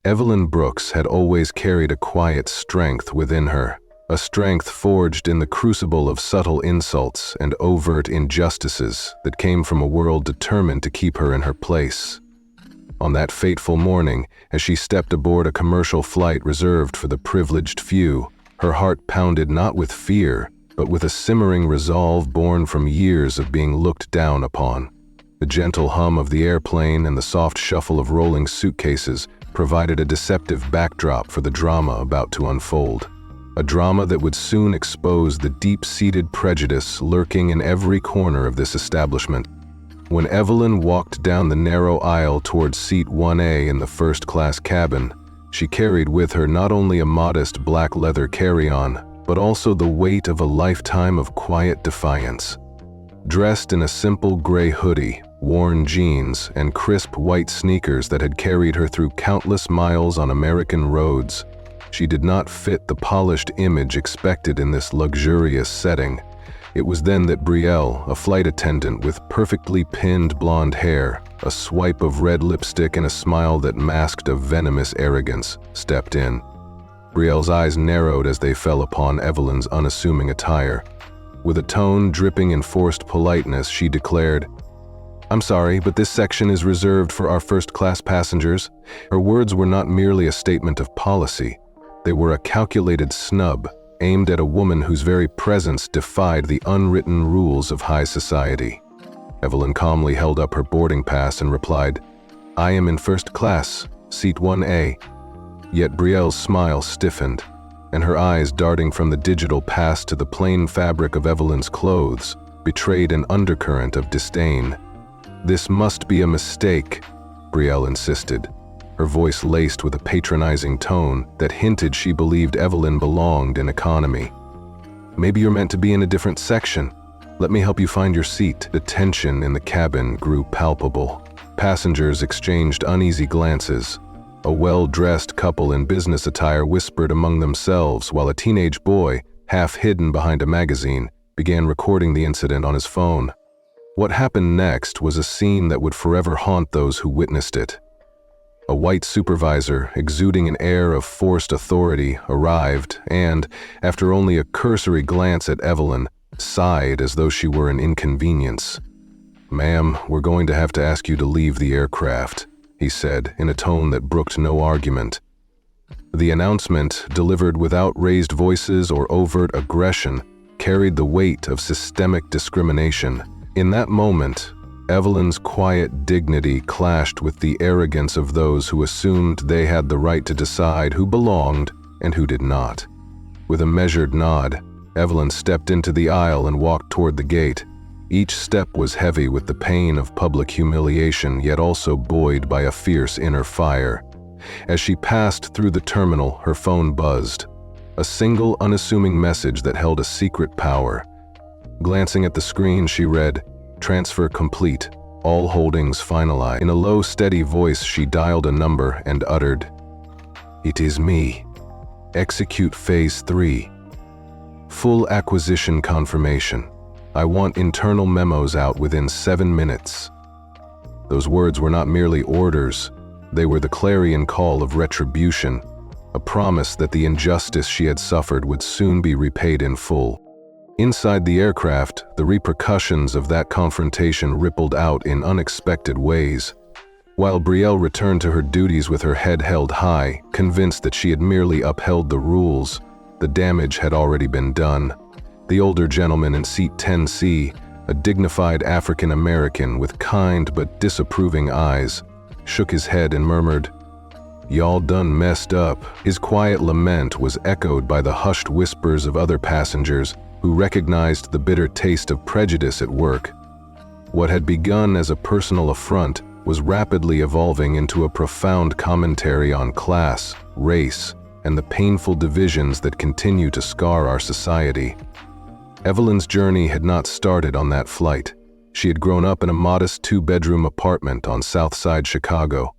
Evelyn Brooks had always carried a quiet strength within her, a strength forged in the crucible of subtle insults and overt injustices that came from a world determined to keep her in her place. On that fateful morning, as she stepped aboard a commercial flight reserved for the privileged few, her heart pounded not with fear, but with a simmering resolve born from years of being looked down upon. The gentle hum of the airplane and the soft shuffle of rolling suitcases provided a deceptive backdrop for the drama about to unfold. A drama that would soon expose the deep-seated prejudice lurking in every corner of this establishment. When Evelyn walked down the narrow aisle towards seat 1A in the first-class cabin, she carried with her not only a modest black leather carry-on, but also the weight of a lifetime of quiet defiance. Dressed in a simple gray hoodie, worn jeans, and crisp white sneakers that had carried her through countless miles on American roads, she did not fit the polished image expected in this luxurious setting. It was then that Brielle, a flight attendant with perfectly pinned blonde hair, a swipe of red lipstick and a smile that masked a venomous arrogance, stepped in. Brielle's eyes narrowed as they fell upon Evelyn's unassuming attire. With a tone dripping in forced politeness, she declared, "I'm sorry, but this section is reserved for our first-class passengers." Her words were not merely a statement of policy. They were a calculated snub, aimed at a woman whose very presence defied the unwritten rules of high society. Evelyn calmly held up her boarding pass and replied, "I am in first class, seat 1A. Yet Brielle's smile stiffened, and her eyes darting from the digital pass to the plain fabric of Evelyn's clothes betrayed an undercurrent of disdain. "This must be a mistake," Brielle insisted, her voice laced with a patronizing tone that hinted she believed Evelyn belonged in economy. "Maybe you're meant to be in a different section. Let me help you find your seat." The tension in the cabin grew palpable. Passengers exchanged uneasy glances. A well-dressed couple in business attire whispered among themselves while a teenage boy, half hidden behind a magazine, began recording the incident on his phone. What happened next was a scene that would forever haunt those who witnessed it. A white supervisor, exuding an air of forced authority, arrived and, after only a cursory glance at Evelyn, sighed as though she were an inconvenience. "Ma'am, we're going to have to ask you to leave the aircraft," he said in a tone that brooked no argument. The announcement, delivered without raised voices or overt aggression, carried the weight of systemic discrimination. In that moment, Evelyn's quiet dignity clashed with the arrogance of those who assumed they had the right to decide who belonged and who did not. With a measured nod, Evelyn stepped into the aisle and walked toward the gate. Each step was heavy with the pain of public humiliation, yet also buoyed by a fierce inner fire. As she passed through the terminal, her phone buzzed. A single, unassuming message that held a secret power. Glancing at the screen, she read, "Transfer complete. All holdings finalized." In a low, steady voice, she dialed a number and uttered, "It is me. Execute Phase 3. Full acquisition confirmation. I want internal memos out within 7 minutes." Those words were not merely orders. They were the clarion call of retribution, a promise that the injustice she had suffered would soon be repaid in full. Inside the aircraft, the repercussions of that confrontation rippled out in unexpected ways. While Brielle returned to her duties with her head held high, convinced that she had merely upheld the rules, the damage had already been done. The older gentleman in seat 10C, a dignified African-American with kind but disapproving eyes, shook his head and murmured, "Y'all done messed up." His quiet lament was echoed by the hushed whispers of other passengers who recognized the bitter taste of prejudice at work. What had begun as a personal affront was rapidly evolving into a profound commentary on class, race, and the painful divisions that continue to scar our society. Evelyn's journey had not started on that flight. She had grown up in a modest 2-bedroom apartment on South Side Chicago,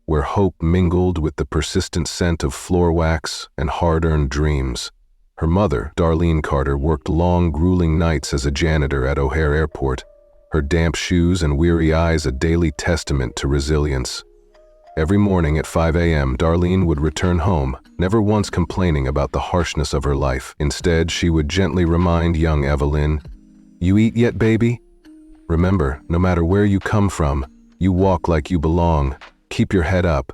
where hope mingled with the persistent scent of floor wax and hard-earned dreams. Her mother, Darlene Carter, worked long, grueling nights as a janitor at O'Hare Airport, her damp shoes and weary eyes a daily testament to resilience. Every morning at 5 a.m., Darlene would return home, never once complaining about the harshness of her life. Instead, she would gently remind young Evelyn, "You eat yet, baby? Remember, no matter where you come from, you walk like you belong. Keep your head up."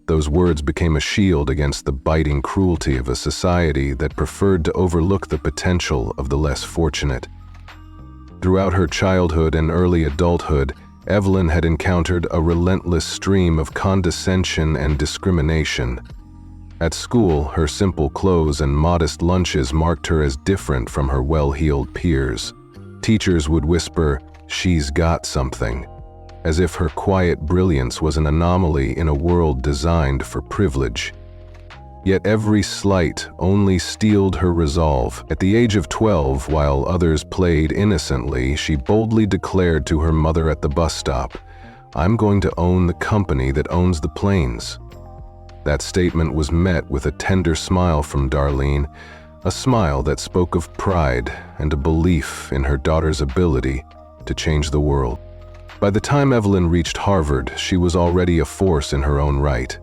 Those words became a shield against the biting cruelty of a society that preferred to overlook the potential of the less fortunate. Throughout her childhood and early adulthood, Evelyn had encountered a relentless stream of condescension and discrimination. At school, her simple clothes and modest lunches marked her as different from her well-heeled peers. Teachers would whisper, "She's got something," as if her quiet brilliance was an anomaly in a world designed for privilege. Yet every slight only steeled her resolve. At the age of 12, while others played innocently, she boldly declared to her mother at the bus stop, "I'm going to own the company that owns the planes." That statement was met with a tender smile from Darlene, a smile that spoke of pride and a belief in her daughter's ability to change the world. By the time Evelyn reached Harvard, she was already a force in her own right.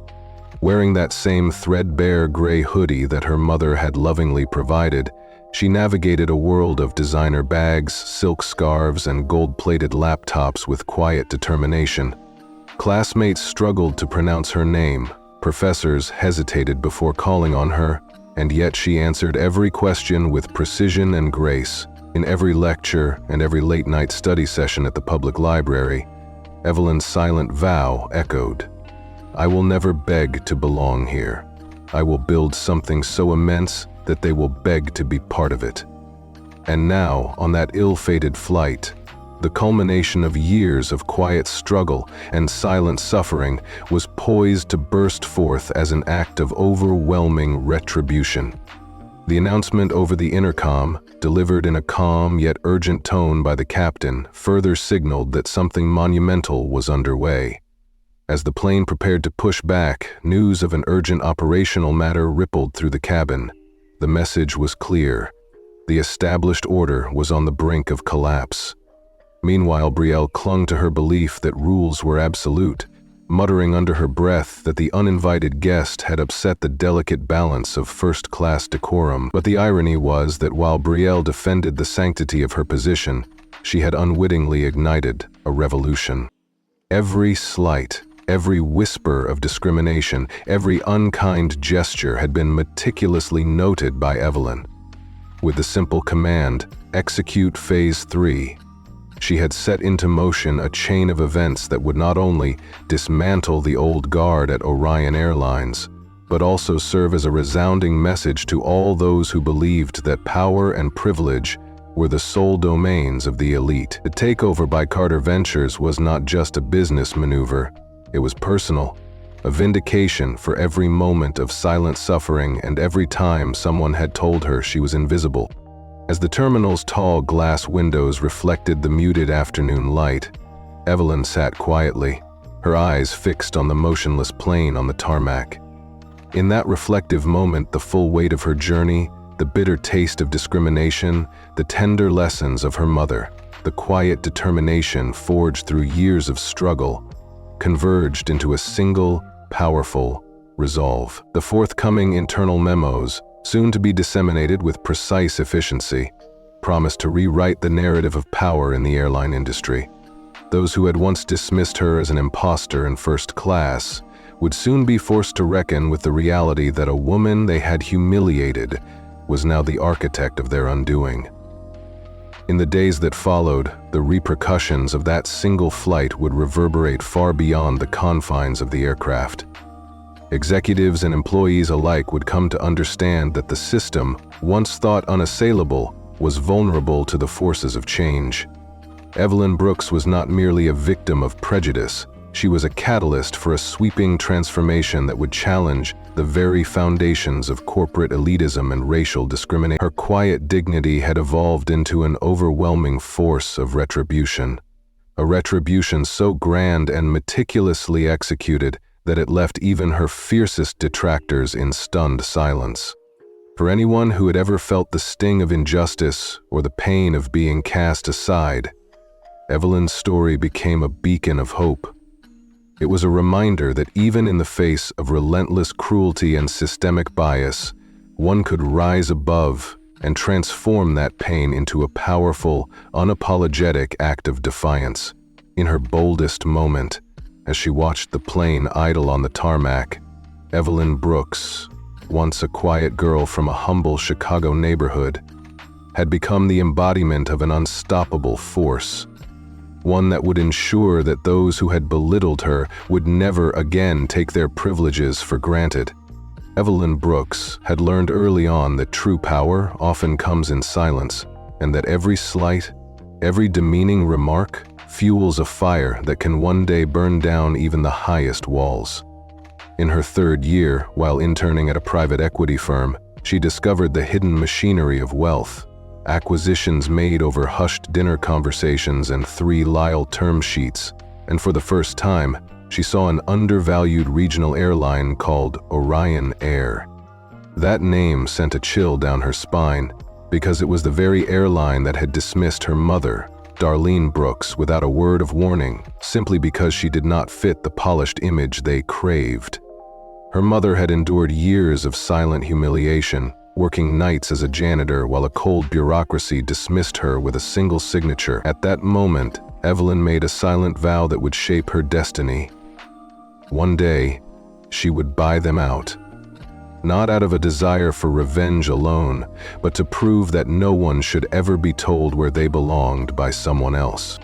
Wearing that same threadbare gray hoodie that her mother had lovingly provided, she navigated a world of designer bags, silk scarves, and gold-plated laptops with quiet determination. Classmates struggled to pronounce her name, professors hesitated before calling on her, and yet she answered every question with precision and grace. In every lecture and every late-night study session at the public library, Evelyn's silent vow echoed, "I will never beg to belong here. I will build something so immense that they will beg to be part of it." And now, on that ill-fated flight, the culmination of years of quiet struggle and silent suffering was poised to burst forth as an act of overwhelming retribution. The announcement over the intercom, delivered in a calm yet urgent tone by the captain, further signaled that something monumental was underway. As the plane prepared to push back, news of an urgent operational matter rippled through the cabin. The message was clear. The established order was on the brink of collapse. Meanwhile, Brielle clung to her belief that rules were absolute, muttering under her breath that the uninvited guest had upset the delicate balance of first-class decorum. But the irony was that while Brielle defended the sanctity of her position, she had unwittingly ignited a revolution. Every slight, every whisper of discrimination, every unkind gesture had been meticulously noted by Evelyn. With the simple command, "Execute Phase 3, she had set into motion a chain of events that would not only dismantle the old guard at Orion Airlines, but also serve as a resounding message to all those who believed that power and privilege were the sole domains of the elite. The takeover by Carter Ventures was not just a business maneuver, it was personal, a vindication for every moment of silent suffering and every time someone had told her she was invisible. As the terminal's tall glass windows reflected the muted afternoon light, Evelyn sat quietly, her eyes fixed on the motionless plane on the tarmac. In that reflective moment, the full weight of her journey, the bitter taste of discrimination, the tender lessons of her mother, the quiet determination forged through years of struggle, converged into a single, powerful resolve. The forthcoming internal memos, soon to be disseminated with precise efficiency, promised to rewrite the narrative of power in the airline industry. Those who had once dismissed her as an imposter in first class would soon be forced to reckon with the reality that a woman they had humiliated was now the architect of their undoing. In the days that followed, the repercussions of that single flight would reverberate far beyond the confines of the aircraft. Executives and employees alike would come to understand that the system, once thought unassailable, was vulnerable to the forces of change. Evelyn Brooks was not merely a victim of prejudice, she was a catalyst for a sweeping transformation that would challenge the very foundations of corporate elitism and racial discrimination. Her quiet dignity had evolved into an overwhelming force of retribution. A retribution so grand and meticulously executed that it left even her fiercest detractors in stunned silence. For anyone who had ever felt the sting of injustice or the pain of being cast aside, Evelyn's story became a beacon of hope. It was a reminder that even in the face of relentless cruelty and systemic bias, one could rise above and transform that pain into a powerful, unapologetic act of defiance. In her boldest moment, as she watched the plane idle on the tarmac, Evelyn Brooks, once a quiet girl from a humble Chicago neighborhood, had become the embodiment of an unstoppable force, one that would ensure that those who had belittled her would never again take their privileges for granted. Evelyn Brooks had learned early on that true power often comes in silence, and that every slight, every demeaning remark fuels a fire that can one day burn down even the highest walls. In her third year, while interning at a private equity firm, she discovered the hidden machinery of wealth. Acquisitions made over hushed dinner conversations and 3 Lyle term sheets, and for the first time, she saw an undervalued regional airline called Orion Air. That name sent a chill down her spine, because it was the very airline that had dismissed her mother, Darlene Brooks, without a word of warning, simply because she did not fit the polished image they craved. Her mother had endured years of silent humiliation, working nights as a janitor while a cold bureaucracy dismissed her with a single signature. At that moment, Evelyn made a silent vow that would shape her destiny. One day, she would buy them out. Not out of a desire for revenge alone, but to prove that no one should ever be told where they belonged by someone else.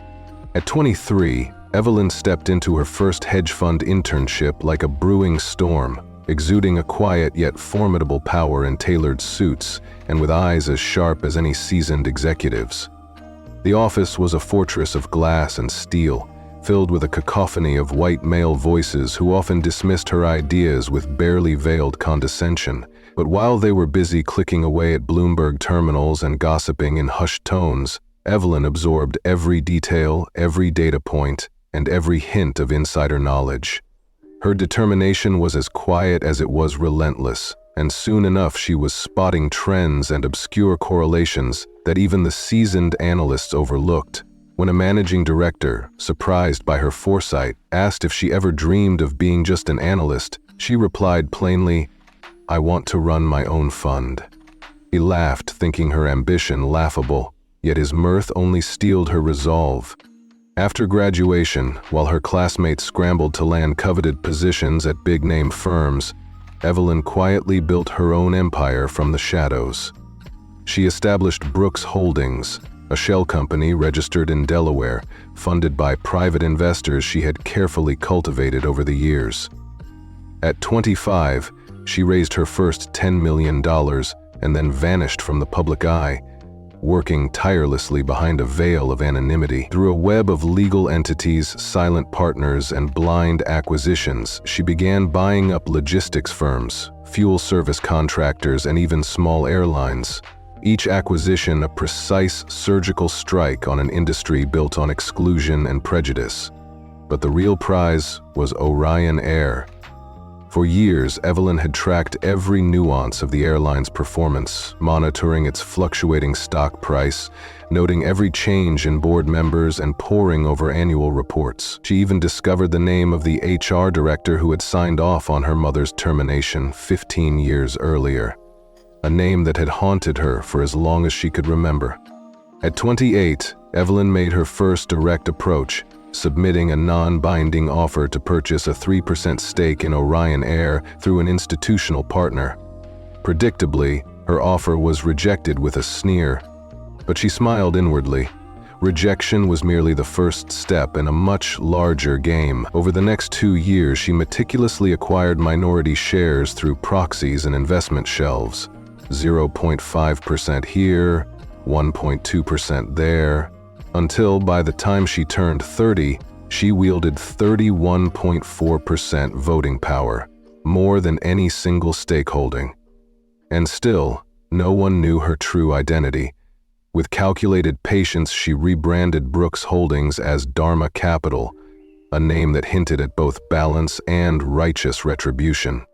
At 23, Evelyn stepped into her first hedge fund internship like a brewing storm, exuding a quiet yet formidable power in tailored suits and with eyes as sharp as any seasoned executive's. The office was a fortress of glass and steel, filled with a cacophony of white male voices who often dismissed her ideas with barely veiled condescension. But while they were busy clicking away at Bloomberg terminals and gossiping in hushed tones, Evelyn absorbed every detail, every data point, and every hint of insider knowledge. Her determination was as quiet as it was relentless, and soon enough she was spotting trends and obscure correlations that even the seasoned analysts overlooked. When a managing director, surprised by her foresight, asked if she ever dreamed of being just an analyst, she replied plainly, "I want to run my own fund." He laughed, thinking her ambition laughable, yet his mirth only steeled her resolve. After graduation, while her classmates scrambled to land coveted positions at big-name firms, Evelyn quietly built her own empire from the shadows. She established Brooks Holdings, a shell company registered in Delaware, funded by private investors she had carefully cultivated over the years. At 25, she raised her first $10 million and then vanished from the public eye, working tirelessly behind a veil of anonymity. Through a web of legal entities, silent partners, and blind acquisitions, she began buying up logistics firms, fuel service contractors, and even small airlines. Each acquisition a precise surgical strike on an industry built on exclusion and prejudice. But the real prize was Orion Air. For years, Evelyn had tracked every nuance of the airline's performance, monitoring its fluctuating stock price, noting every change in board members, and poring over annual reports. She even discovered the name of the HR director who had signed off on her mother's termination 15 years earlier, a name that had haunted her for as long as she could remember. At 28, Evelyn made her first direct approach, submitting a non-binding offer to purchase a 3% stake in Orion Air through an institutional partner. Predictably, her offer was rejected with a sneer, but she smiled inwardly. Rejection was merely the first step in a much larger game. Over the next 2 years, she meticulously acquired minority shares through proxies and investment shelves. 0.5% here, 1.2% there, until by the time she turned 30, she wielded 31.4% voting power, more than any single stakeholding. And still, no one knew her true identity. With calculated patience, she rebranded Brooks Holdings as Dharma Capital, a name that hinted at both balance and righteous retribution.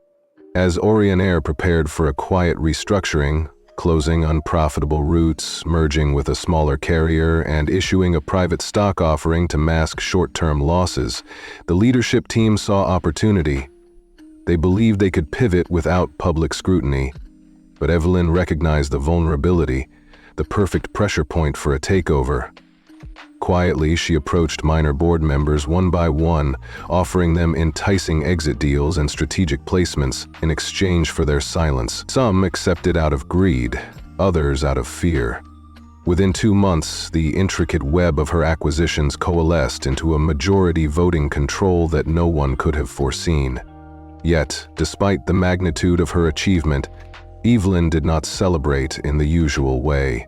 As Orion Air prepared for a quiet restructuring, closing unprofitable routes, merging with a smaller carrier, and issuing a private stock offering to mask short-term losses. The leadership team saw opportunity. They believed they could pivot without public scrutiny. But Evelyn recognized the vulnerability, the perfect pressure point for a takeover. Quietly, she approached minor board members one by one, offering them enticing exit deals and strategic placements in exchange for their silence. Some accepted out of greed, others out of fear. Within 2 months, the intricate web of her acquisitions coalesced into a majority voting control that no one could have foreseen. Yet, despite the magnitude of her achievement, Evelyn did not celebrate in the usual way.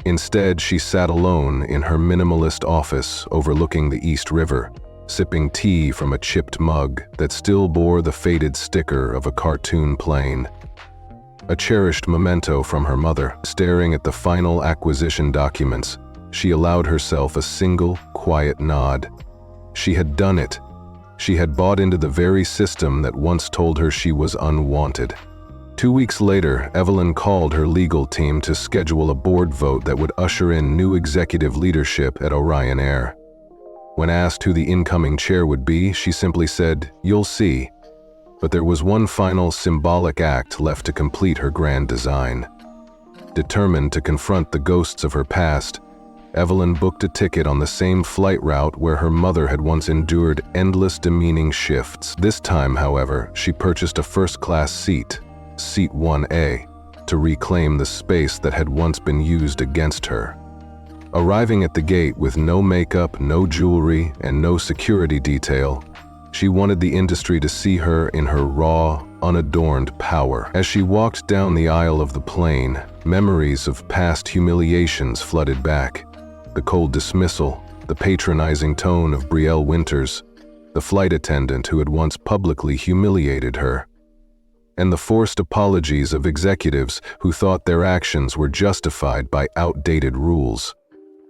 Instead, she sat alone in her minimalist office overlooking the East River, sipping tea from a chipped mug that still bore the faded sticker of a cartoon plane. A cherished memento from her mother. Staring at the final acquisition documents, she allowed herself a single, quiet nod. She had done it. She had bought into the very system that once told her she was unwanted. 2 weeks later, Evelyn called her legal team to schedule a board vote that would usher in new executive leadership at Orion Air. When asked who the incoming chair would be, she simply said, "You'll see." But there was one final symbolic act left to complete her grand design. Determined to confront the ghosts of her past, Evelyn booked a ticket on the same flight route where her mother had once endured endless demeaning shifts. This time, however, she purchased a first-class seat, Seat 1A, to reclaim the space that had once been used against her. Arriving at the gate with no makeup, no jewelry, and no security detail, she wanted the industry to see her in her raw, unadorned power. As she walked down the aisle of the plane, memories of past humiliations flooded back. The cold dismissal, the patronizing tone of Brielle Winters, the flight attendant who had once publicly humiliated her, and the forced apologies of executives who thought their actions were justified by outdated rules.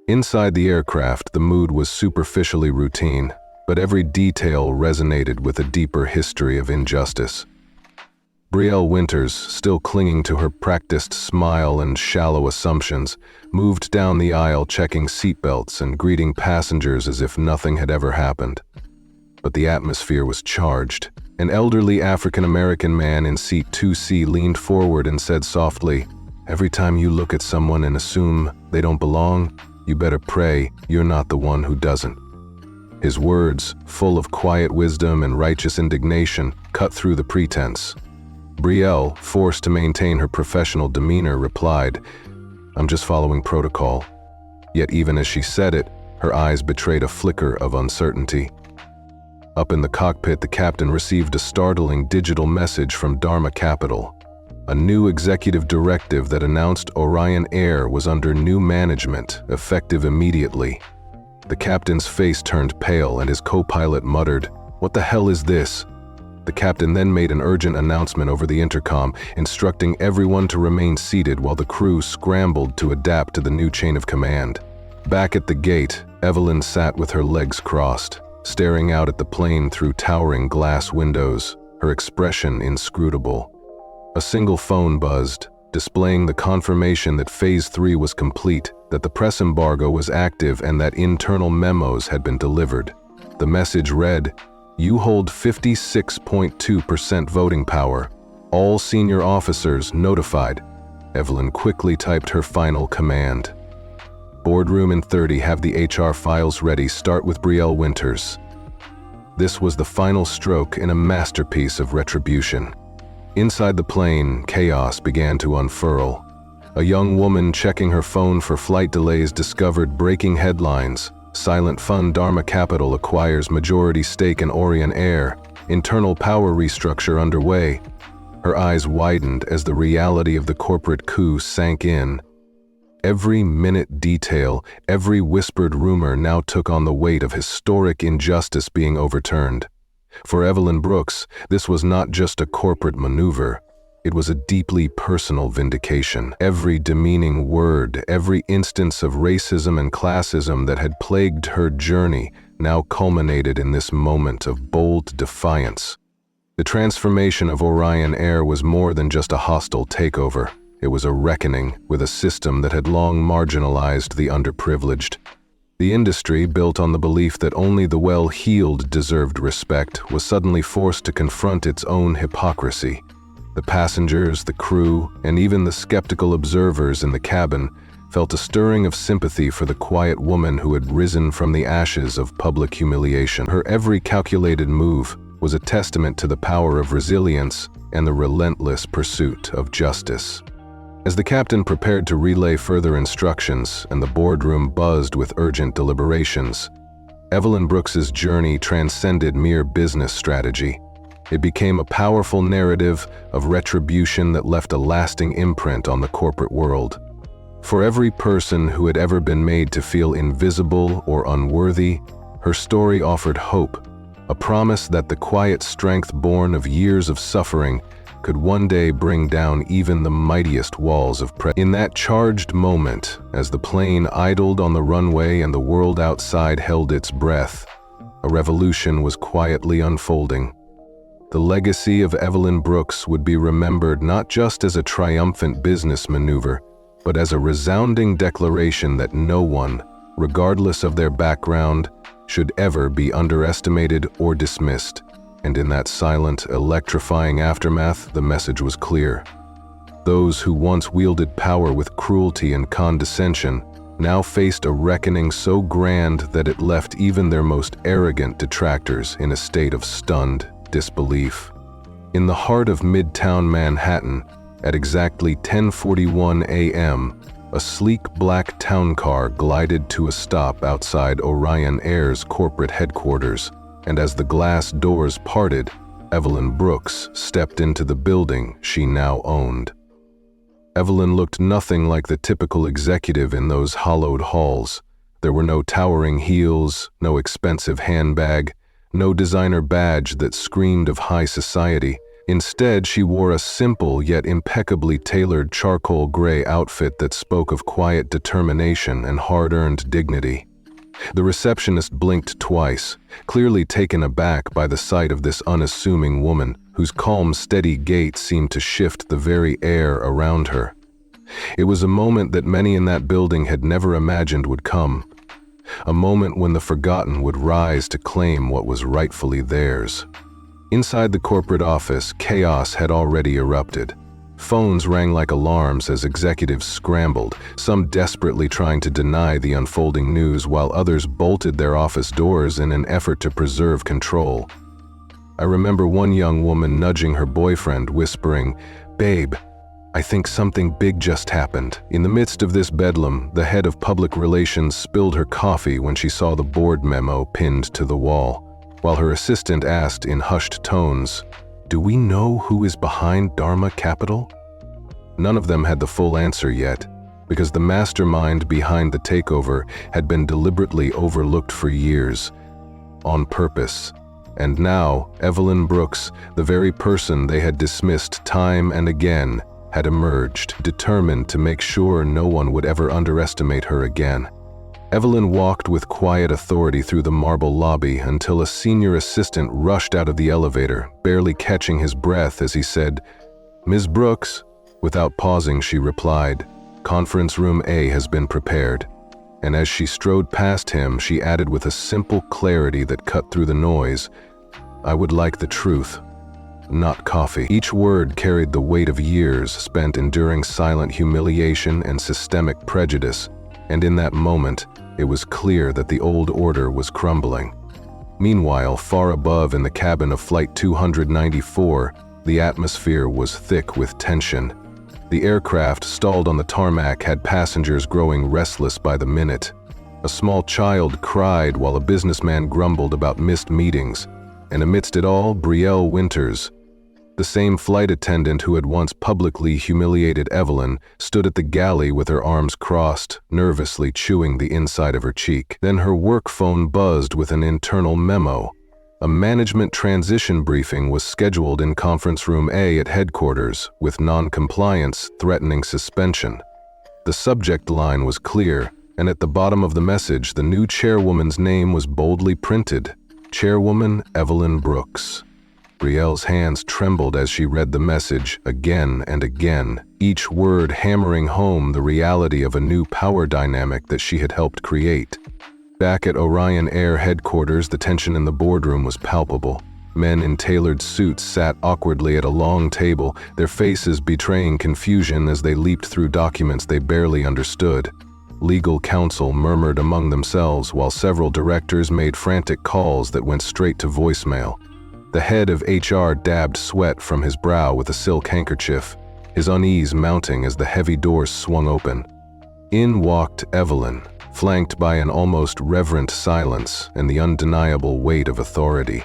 Inside the aircraft, the mood was superficially routine, but every detail resonated with a deeper history of injustice. Brielle Winters, still clinging to her practiced smile and shallow assumptions, moved down the aisle checking seatbelts and greeting passengers as if nothing had ever happened. But the atmosphere was charged. An elderly African-American man in seat 2C leaned forward and said softly, "Every time you look at someone and assume they don't belong, you better pray you're not the one who doesn't." His words, full of quiet wisdom and righteous indignation, cut through the pretense. Brielle, forced to maintain her professional demeanor, replied, "I'm just following protocol." Yet even as she said it, her eyes betrayed a flicker of uncertainty. Up in the cockpit, the captain received a startling digital message from Dharma Capital, a new executive directive that announced Orion Air was under new management, effective immediately. The captain's face turned pale and his co-pilot muttered, "What the hell is this?" The captain then made an urgent announcement over the intercom, instructing everyone to remain seated while the crew scrambled to adapt to the new chain of command. Back at the gate, Evelyn sat with her legs crossed, staring out at the plane through towering glass windows, her expression inscrutable. A single phone buzzed, displaying the confirmation that Phase 3 was complete, that the press embargo was active, and that internal memos had been delivered. The message read, "You hold 56.2% voting power. All senior officers notified." Evelyn quickly typed her final command. "Boardroom in 30, have the HR files ready. Start with Brielle Winters." This was the final stroke in a masterpiece of retribution. Inside the plane, chaos began to unfurl. A young woman checking her phone for flight delays discovered breaking headlines. Silent Fund Dharma Capital acquires majority stake in Orion Air. Internal power restructure underway. Her eyes widened as the reality of the corporate coup sank in. Every minute detail, every whispered rumor now took on the weight of historic injustice being overturned. For Evelyn Brooks, this was not just a corporate maneuver. It was a deeply personal vindication. Every demeaning word, every instance of racism and classism that had plagued her journey now culminated in this moment of bold defiance. The transformation of Orion Air was more than just a hostile takeover. It was a reckoning with a system that had long marginalized the underprivileged. The industry, built on the belief that only the well-heeled deserved respect, was suddenly forced to confront its own hypocrisy. The passengers, the crew, and even the skeptical observers in the cabin felt a stirring of sympathy for the quiet woman who had risen from the ashes of public humiliation. Her every calculated move was a testament to the power of resilience and the relentless pursuit of justice. As the captain prepared to relay further instructions and the boardroom buzzed with urgent deliberations, Evelyn Brooks's journey transcended mere business strategy. It became a powerful narrative of retribution that left a lasting imprint on the corporate world. For every person who had ever been made to feel invisible or unworthy, her story offered hope, a promise that the quiet strength born of years of suffering could one day bring down even the mightiest walls of prejudice. In that charged moment, as the plane idled on the runway and the world outside held its breath, a revolution was quietly unfolding. The legacy of Evelyn Brooks would be remembered not just as a triumphant business maneuver, but as a resounding declaration that no one, regardless of their background, should ever be underestimated or dismissed. And in that silent, electrifying aftermath, the message was clear. Those who once wielded power with cruelty and condescension now faced a reckoning so grand that it left even their most arrogant detractors in a state of stunned disbelief. In the heart of Midtown Manhattan, at exactly 10:41 a.m., a sleek black town car glided to a stop outside Orion Air's corporate headquarters, and as the glass doors parted, Evelyn Brooks stepped into the building she now owned. Evelyn looked nothing like the typical executive in those hollowed halls. There were no towering heels, no expensive handbag, no designer badge that screamed of high society. Instead, she wore a simple yet impeccably tailored charcoal gray outfit that spoke of quiet determination and hard-earned dignity. The receptionist blinked twice, clearly taken aback by the sight of this unassuming woman, whose calm, steady gait seemed to shift the very air around her. It was a moment that many in that building had never imagined would come. A moment when the forgotten would rise to claim what was rightfully theirs. Inside the corporate office, chaos had already erupted. Phones rang like alarms as executives scrambled, some desperately trying to deny the unfolding news while others bolted their office doors in an effort to preserve control. I remember one young woman nudging her boyfriend, whispering, "Babe, I think something big just happened." In the midst of this bedlam, the head of public relations spilled her coffee when she saw the board memo pinned to the wall, while her assistant asked in hushed tones, "Do we know who is behind Dharma Capital?" None of them had the full answer yet, because the mastermind behind the takeover had been deliberately overlooked for years, on purpose. And now, Evelyn Brooks, the very person they had dismissed time and again, had emerged, determined to make sure no one would ever underestimate her again. Evelyn walked with quiet authority through the marble lobby until a senior assistant rushed out of the elevator, barely catching his breath as he said, "Ms. Brooks." Without pausing, she replied, "Conference room A has been prepared." And as she strode past him, she added with a simple clarity that cut through the noise, "I would like the truth, not coffee." Each word carried the weight of years spent enduring silent humiliation and systemic prejudice, and in that moment, it was clear that the old order was crumbling. Meanwhile, far above in the cabin of Flight 294, the atmosphere was thick with tension. The aircraft, stalled on the tarmac, had passengers growing restless by the minute. A small child cried while a businessman grumbled about missed meetings, and amidst it all, Brielle Winters, the same flight attendant who had once publicly humiliated Evelyn, stood at the galley with her arms crossed, nervously chewing the inside of her cheek. Then her work phone buzzed with an internal memo. A management transition briefing was scheduled in conference room A at headquarters, with non-compliance threatening suspension. The subject line was clear, and at the bottom of the message, the new chairwoman's name was boldly printed: Chairwoman Evelyn Brooks. Brielle's hands trembled as she read the message again and again, each word hammering home the reality of a new power dynamic that she had helped create. Back at Orion Air headquarters, the tension in the boardroom was palpable. Men in tailored suits sat awkwardly at a long table, their faces betraying confusion as they leaped through documents they barely understood. Legal counsel murmured among themselves while several directors made frantic calls that went straight to voicemail. The head of HR dabbed sweat from his brow with a silk handkerchief, his unease mounting as the heavy doors swung open. In walked Evelyn, flanked by an almost reverent silence and the undeniable weight of authority.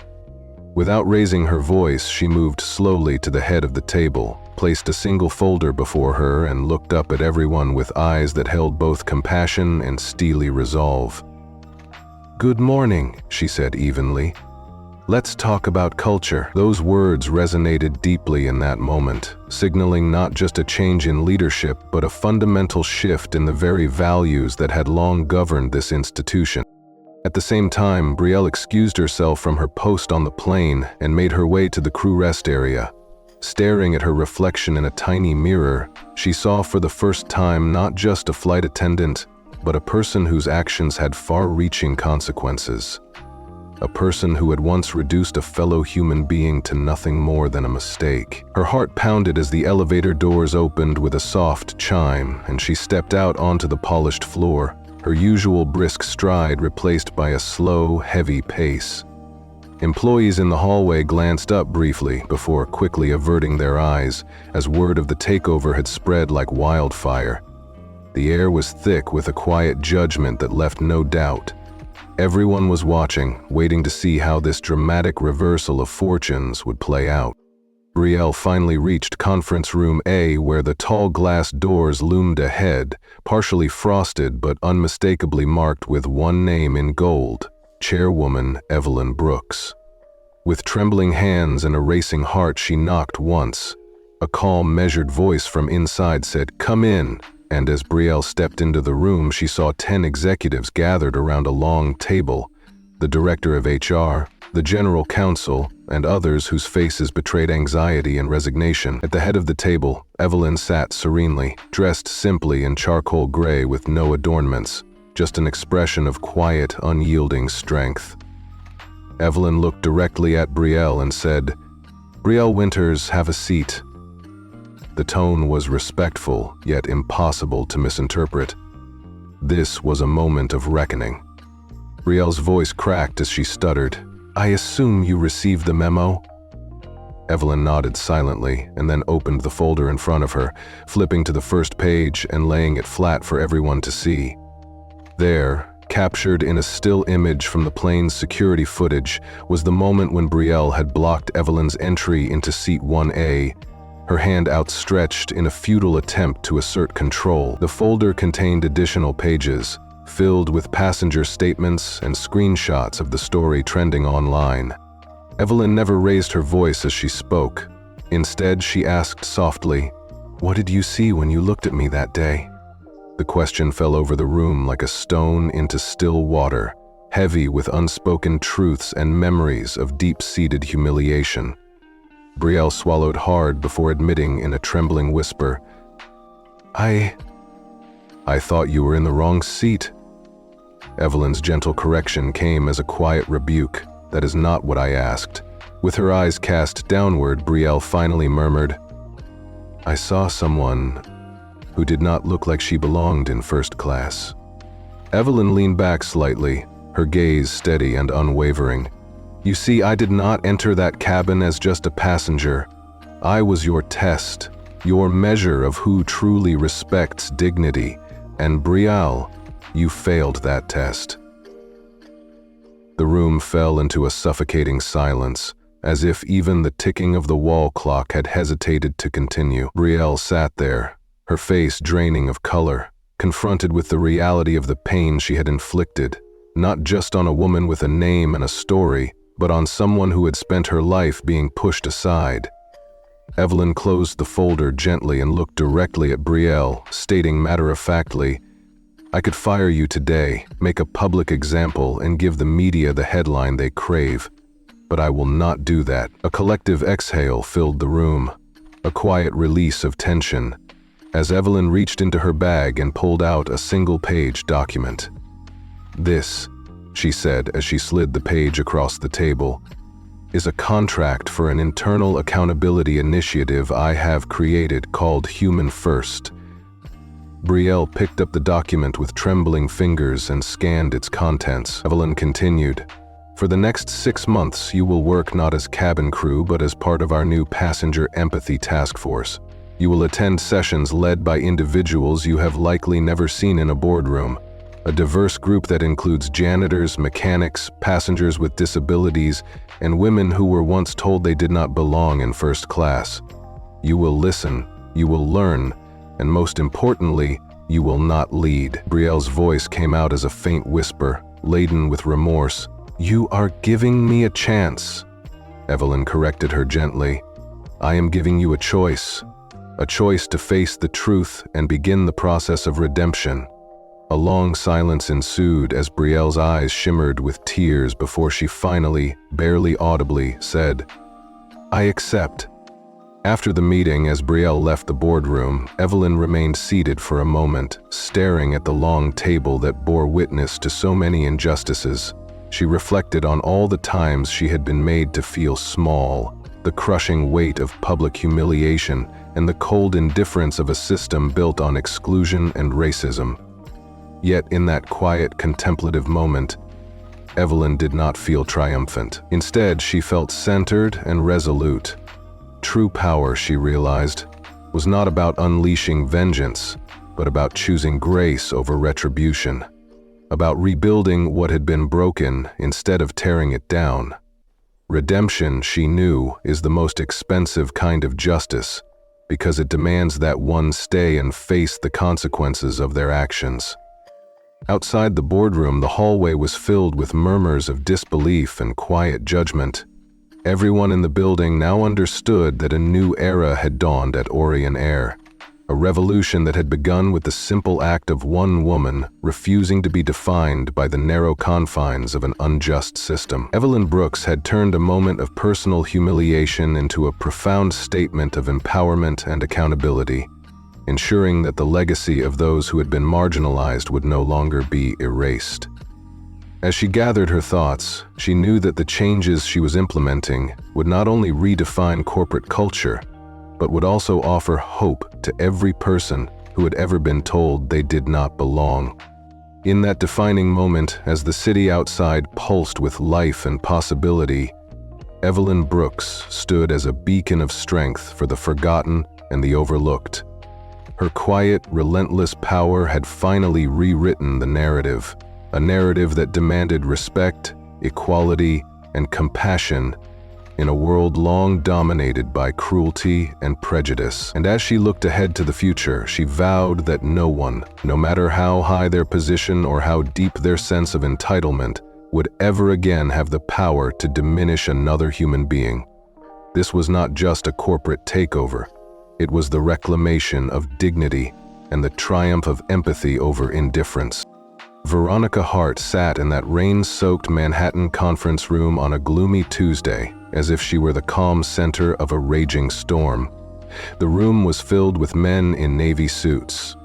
Without raising her voice, she moved slowly to the head of the table, placed a single folder before her, and looked up at everyone with eyes that held both compassion and steely resolve. "Good morning," she said evenly. "Let's talk about culture." Those words resonated deeply in that moment, signaling not just a change in leadership, but a fundamental shift in the very values that had long governed this institution. At the same time, Brielle excused herself from her post on the plane and made her way to the crew rest area. Staring at her reflection in a tiny mirror, she saw for the first time not just a flight attendant, but a person whose actions had far-reaching consequences. A person who had once reduced a fellow human being to nothing more than a mistake. Her heart pounded as the elevator doors opened with a soft chime, and she stepped out onto the polished floor, her usual brisk stride replaced by a slow, heavy pace. Employees in the hallway glanced up briefly before quickly averting their eyes, as word of the takeover had spread like wildfire. The air was thick with a quiet judgment that left no doubt. Everyone was watching, waiting to see how this dramatic reversal of fortunes would play out. Brielle finally reached Conference Room A, where the tall glass doors loomed ahead, partially frosted but unmistakably marked with one name in gold: Chairwoman Evelyn Brooks. With trembling hands and a racing heart, she knocked once. A calm, measured voice from inside said, "Come in." And as Brielle stepped into the room, she saw 10 executives gathered around a long table: the director of HR, the general counsel, and others whose faces betrayed anxiety and resignation. At the head of the table, Evelyn sat serenely, dressed simply in charcoal gray with no adornments, just an expression of quiet, unyielding strength. Evelyn looked directly at Brielle and said, "Brielle Winters, have a seat." The tone was respectful, yet impossible to misinterpret. This was a moment of reckoning. Brielle's voice cracked as she stuttered, "I assume you received the memo?" Evelyn nodded silently and then opened the folder in front of her, flipping to the first page and laying it flat for everyone to see. There, captured in a still image from the plane's security footage, was the moment when Brielle had blocked Evelyn's entry into seat 1A, her hand outstretched in a futile attempt to assert control. The folder contained additional pages, filled with passenger statements and screenshots of the story trending online. Evelyn never raised her voice as she spoke. Instead, she asked softly, "What did you see when you looked at me that day?" The question fell over the room like a stone into still water, heavy with unspoken truths and memories of deep-seated humiliation. Brielle swallowed hard before admitting in a trembling whisper, I thought you were in the wrong seat." Evelyn's gentle correction came as a quiet rebuke. "That is not what I asked." With her eyes cast downward, Brielle finally murmured, "I saw someone who did not look like she belonged in first class." Evelyn leaned back slightly, her gaze steady and unwavering. "You see, I did not enter that cabin as just a passenger. I was your test, your measure of who truly respects dignity, and Brielle, you failed that test." The room fell into a suffocating silence, as if even the ticking of the wall clock had hesitated to continue. Brielle sat there, her face draining of color, confronted with the reality of the pain she had inflicted, not just on a woman with a name and a story, but on someone who had spent her life being pushed aside. Evelyn closed the folder gently and looked directly at Brielle, stating matter-of-factly, "I could fire you today, make a public example, and give the media the headline they crave. but I will not do that." A collective exhale filled the room, a quiet release of tension, as Evelyn reached into her bag and pulled out a single-page document. "This," she said as she slid the page across the table, "is a contract for an internal accountability initiative I have created called Human First." Brielle picked up the document with trembling fingers and scanned its contents. Evelyn continued, "For the next 6 months, you will work not as cabin crew but as part of our new passenger empathy task force. You will attend sessions led by individuals you have likely never seen in a boardroom, a diverse group that includes janitors, mechanics, passengers with disabilities, and women who were once told they did not belong in first class. You will listen, you will learn, and most importantly, you will not lead." Brielle's voice came out as a faint whisper, laden with remorse. "You are giving me a chance." Evelyn corrected her gently. "I am giving you a choice to face the truth and begin the process of redemption." A long silence ensued as Brielle's eyes shimmered with tears before she finally, barely audibly, said, "I accept." After the meeting, as Brielle left the boardroom, Evelyn remained seated for a moment, staring at the long table that bore witness to so many injustices. She reflected on all the times she had been made to feel small, the crushing weight of public humiliation, and the cold indifference of a system built on exclusion and racism. Yet in that quiet, contemplative moment, Evelyn did not feel triumphant. Instead, she felt centered and resolute. True power, she realized, was not about unleashing vengeance, but about choosing grace over retribution, about rebuilding what had been broken instead of tearing it down. Redemption, she knew, is the most expensive kind of justice, because it demands that one stay and face the consequences of their actions. Outside the boardroom, the hallway was filled with murmurs of disbelief and quiet judgment. Everyone in the building now understood that a new era had dawned at Orion Air, a revolution that had begun with the simple act of one woman refusing to be defined by the narrow confines of an unjust system. Evelyn Brooks had turned a moment of personal humiliation into a profound statement of empowerment and accountability, ensuring that the legacy of those who had been marginalized would no longer be erased. As she gathered her thoughts, she knew that the changes she was implementing would not only redefine corporate culture, but would also offer hope to every person who had ever been told they did not belong. In that defining moment, as the city outside pulsed with life and possibility, Evelyn Brooks stood as a beacon of strength for the forgotten and the overlooked. Her quiet, relentless power had finally rewritten the narrative, a narrative that demanded respect, equality, and compassion in a world long dominated by cruelty and prejudice. And as she looked ahead to the future, she vowed that no one, no matter how high their position or how deep their sense of entitlement, would ever again have the power to diminish another human being. This was not just a corporate takeover. It was the reclamation of dignity and the triumph of empathy over indifference. Veronica Hart sat in that rain-soaked Manhattan conference room on a gloomy Tuesday, as if she were the calm center of a raging storm. The room was filled with men in navy suits,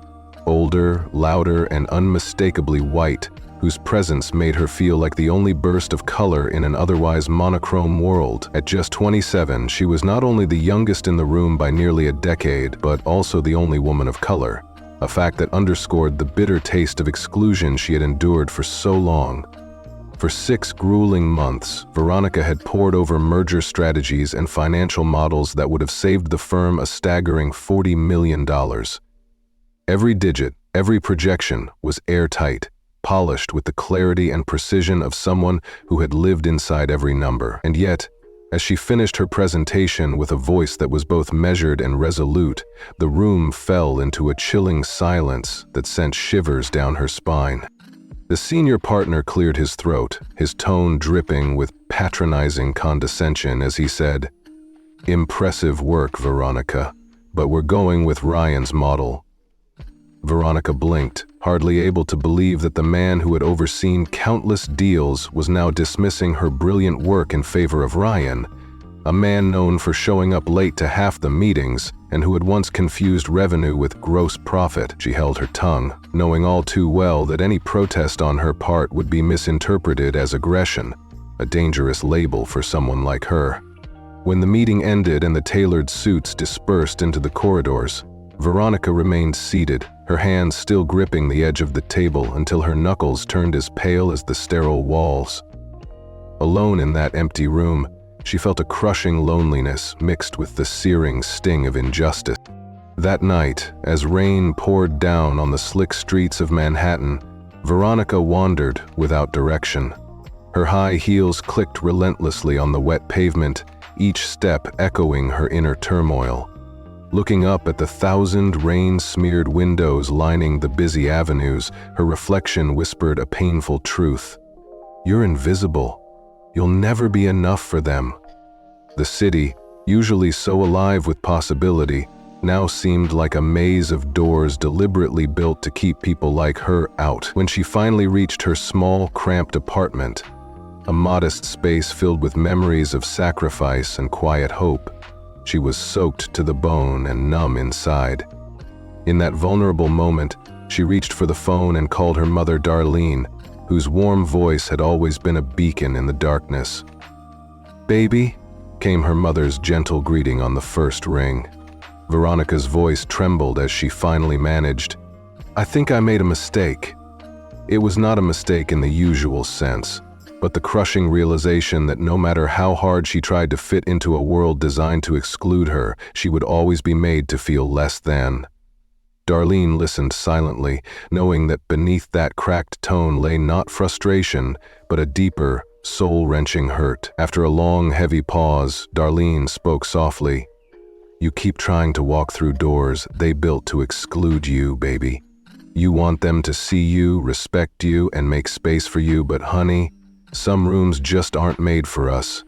older, louder, and unmistakably white, whose presence made her feel like the only burst of color in an otherwise monochrome world. At just 27, she was not only the youngest in the room by nearly a decade, but also the only woman of color, a fact that underscored the bitter taste of exclusion she had endured for so long. For 6 grueling months, Veronica had pored over merger strategies and financial models that would have saved the firm a staggering $40 million. Every digit, every projection was airtight, polished with the clarity and precision of someone who had lived inside every number. And yet, as she finished her presentation with a voice that was both measured and resolute, the room fell into a chilling silence that sent shivers down her spine. The senior partner cleared his throat, his tone dripping with patronizing condescension as he said, "Impressive work, Veronica, but we're going with Ryan's model." Veronica blinked, hardly able to believe that the man who had overseen countless deals was now dismissing her brilliant work in favor of Ryan, a man known for showing up late to half the meetings and who had once confused revenue with gross profit. She held her tongue, knowing all too well that any protest on her part would be misinterpreted as aggression, a dangerous label for someone like her. When the meeting ended and the tailored suits dispersed into the corridors, Veronica remained seated, her hands still gripping the edge of the table until her knuckles turned as pale as the sterile walls. Alone in that empty room, she felt a crushing loneliness mixed with the searing sting of injustice. That night, as rain poured down on the slick streets of Manhattan, Veronica wandered without direction. Her high heels clicked relentlessly on the wet pavement, each step echoing her inner turmoil. Looking up at the 1,000 rain-smeared windows lining the busy avenues, her reflection whispered a painful truth. "You're invisible. You'll never be enough for them." The city, usually so alive with possibility, now seemed like a maze of doors deliberately built to keep people like her out. When she finally reached her small, cramped apartment, a modest space filled with memories of sacrifice and quiet hope, she was soaked to the bone and numb inside. In that vulnerable moment, she reached for the phone and called her mother Darlene, whose warm voice had always been a beacon in the darkness. "Baby," came her mother's gentle greeting on the first ring. Veronica's voice trembled as she finally managed, "I think I made a mistake." It was not a mistake in the usual sense, but the crushing realization that no matter how hard she tried to fit into a world designed to exclude her, she would always be made to feel less than. Darlene listened silently, knowing that beneath that cracked tone lay not frustration, but a deeper, soul-wrenching hurt. After a long, heavy pause, Darlene spoke softly. "You keep trying to walk through doors they built to exclude you, baby. You want them to see you, respect you, and make space for you, but honey, some rooms just aren't made for us.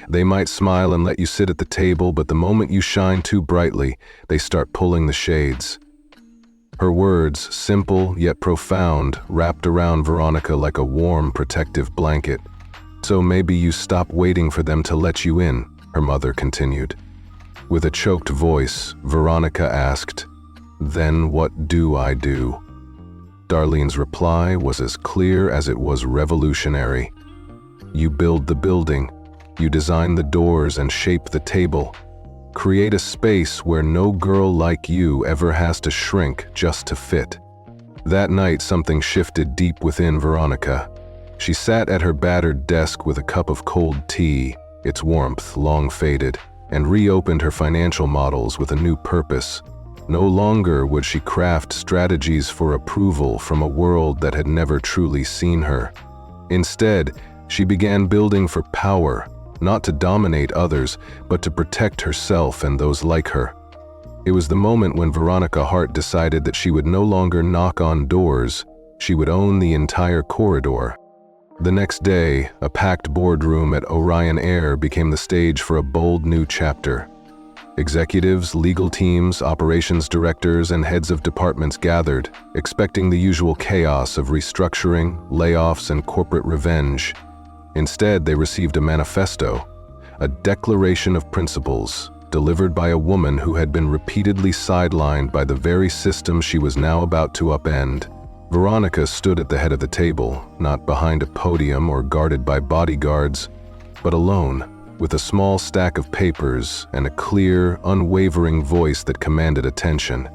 They might smile and let you sit at the table, but the moment you shine too brightly, they start pulling the shades." Her words, simple yet profound, wrapped around Veronica like a warm, protective blanket. "So maybe you stop waiting for them to let you in," her mother continued. With a choked voice, Veronica asked, "Then what do I do?" Darlene's reply was as clear as it was revolutionary. "You build the building, you design the doors and shape the table. Create a space where no girl like you ever has to shrink just to fit." That night, something shifted deep within Veronica. She sat at her battered desk with a cup of cold tea, its warmth long faded, and reopened her financial models with a new purpose. No longer would she craft strategies for approval from a world that had never truly seen her. Instead, she began building for power, not to dominate others, but to protect herself and those like her. It was the moment when Veronica Hart decided that she would no longer knock on doors, she would own the entire corridor. The next day, a packed boardroom at Orion Air became the stage for a bold new chapter. Executives, legal teams, operations directors, and heads of departments gathered, expecting the usual chaos of restructuring, layoffs, and corporate revenge. Instead, they received a manifesto, a declaration of principles, delivered by a woman who had been repeatedly sidelined by the very system she was now about to upend. Veronica stood at the head of the table, not behind a podium or guarded by bodyguards, but alone, with a small stack of papers and a clear, unwavering voice that commanded attention.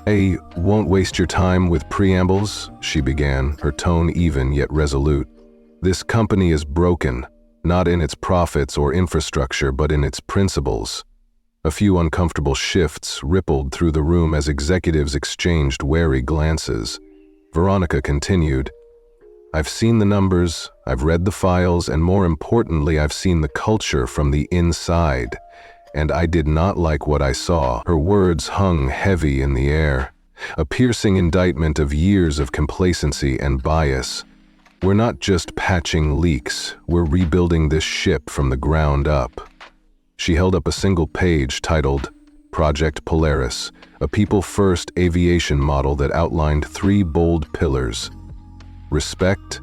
"I won't waste your time with preambles," she began, her tone even yet resolute. "This company is broken, not in its profits or infrastructure, but in its principles." A few uncomfortable shifts rippled through the room as executives exchanged wary glances. Veronica continued, "I've seen the numbers, I've read the files, and more importantly, I've seen the culture from the inside, and I did not like what I saw." Her words hung heavy in the air, a piercing indictment of years of complacency and bias. "We're not just patching leaks, we're rebuilding this ship from the ground up." She held up a single page titled, Project Polaris, a people-first aviation model that outlined 3 bold pillars: respect,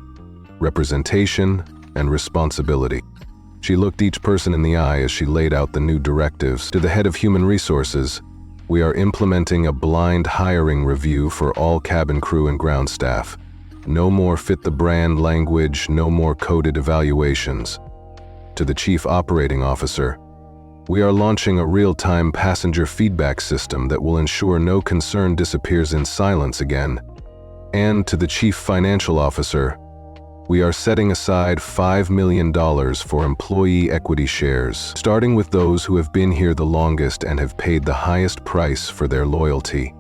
representation, and responsibility. She looked each person in the eye as she laid out the new directives. To the head of human resources, we are implementing a blind hiring review for all cabin crew and ground staff. No more fit-the-brand language, no more coded evaluations. To the chief operating officer, we are launching a real-time passenger feedback system that will ensure no concern disappears in silence again. And to the chief financial officer, we are setting aside $5 million for employee equity shares, starting with those who have been here the longest and have paid the highest price for their loyalty.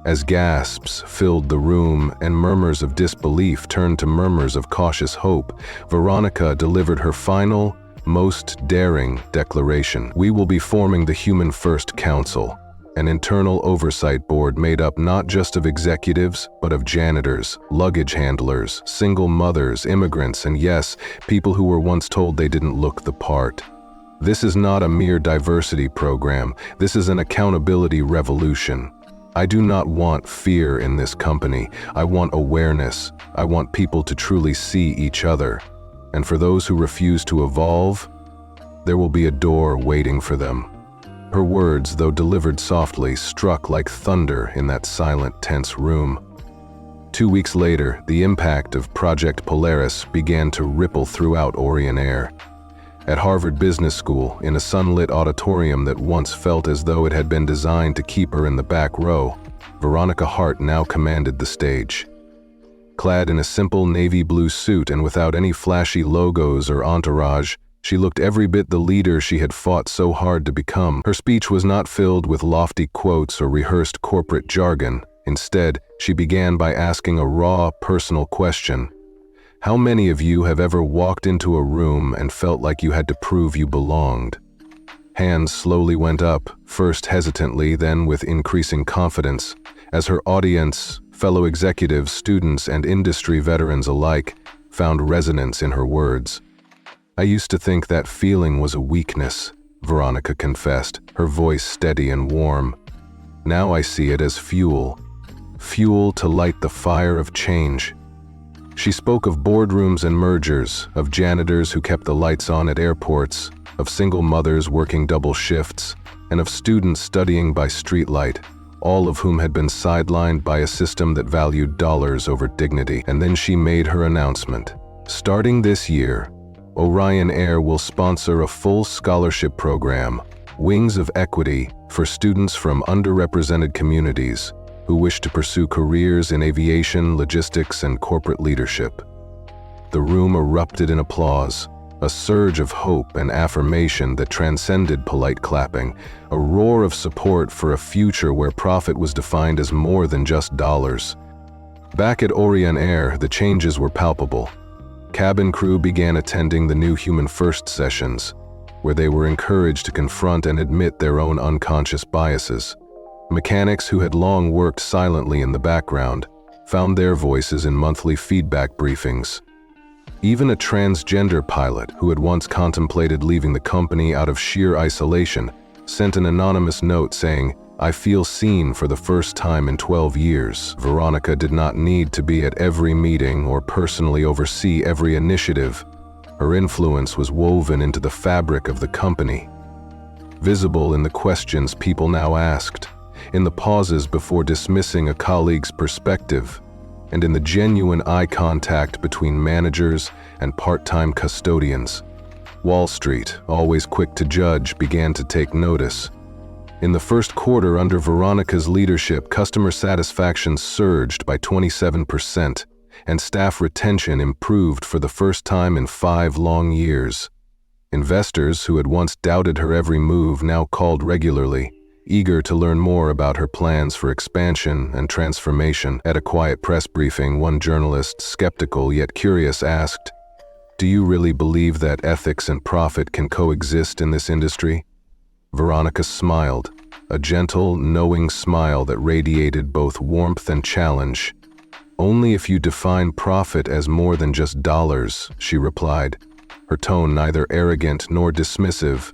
As gasps filled the room and murmurs of disbelief turned to murmurs of cautious hope, Veronica delivered her final, most daring declaration. We will be forming the Human First Council, an internal oversight board made up not just of executives, but of janitors, luggage handlers, single mothers, immigrants, and yes, people who were once told they didn't look the part. This is not a mere diversity program. This is an accountability revolution. I do not want fear in this company. I want awareness. I want people to truly see each other. And for those who refuse to evolve, there will be a door waiting for them. Her words, though delivered softly, struck like thunder in that silent, tense room. 2 weeks later, the impact of Project Polaris began to ripple throughout Orion Air. At Harvard Business School, in a sunlit auditorium that once felt as though it had been designed to keep her in the back row, Veronica Hart now commanded the stage. Clad in a simple navy blue suit and without any flashy logos or entourage, she looked every bit the leader she had fought so hard to become. Her speech was not filled with lofty quotes or rehearsed corporate jargon. Instead, she began by asking a raw, personal question. How many of you have ever walked into a room and felt like you had to prove you belonged? Hands slowly went up, first hesitantly, then with increasing confidence, as her audience, fellow executives, students, and industry veterans alike, found resonance in her words. I used to think that feeling was a weakness, Veronica confessed, her voice steady and warm. Now I see it as fuel to light the fire of change. She spoke of boardrooms and mergers, of janitors who kept the lights on at airports, of single mothers working double shifts, and of students studying by streetlight, all of whom had been sidelined by a system that valued dollars over dignity. And then she made her announcement. Starting this year, Orion Air will sponsor a full scholarship program, Wings of Equity, for students from underrepresented communities who wish to pursue careers in aviation, logistics, and corporate leadership. The room erupted in applause, a surge of hope and affirmation that transcended polite clapping, a roar of support for a future where profit was defined as more than just dollars. Back at Orion Air, the changes were palpable. Cabin crew began attending the new Human First sessions, where they were encouraged to confront and admit their own unconscious biases. Mechanics who had long worked silently in the background found their voices in monthly feedback briefings. Even a transgender pilot who had once contemplated leaving the company out of sheer isolation sent an anonymous note saying, "I feel seen for the first time in 12 years." Veronica did not need to be at every meeting or personally oversee every initiative. Her influence was woven into the fabric of the company, visible in the questions people now asked, in the pauses before dismissing a colleague's perspective, and in the genuine eye contact between managers and part-time custodians. Wall Street, always quick to judge, began to take notice. In the first quarter under Veronica's leadership, customer satisfaction surged by 27%, and staff retention improved for the first time in 5 long years. Investors who had once doubted her every move now called regularly, eager to learn more about her plans for expansion and transformation. At a quiet press briefing, one journalist, skeptical yet curious, asked, "Do you really believe that ethics and profit can coexist in this industry?" Veronica smiled, a gentle, knowing smile that radiated both warmth and challenge. "Only if you define profit as more than just dollars," she replied, her tone neither arrogant nor dismissive,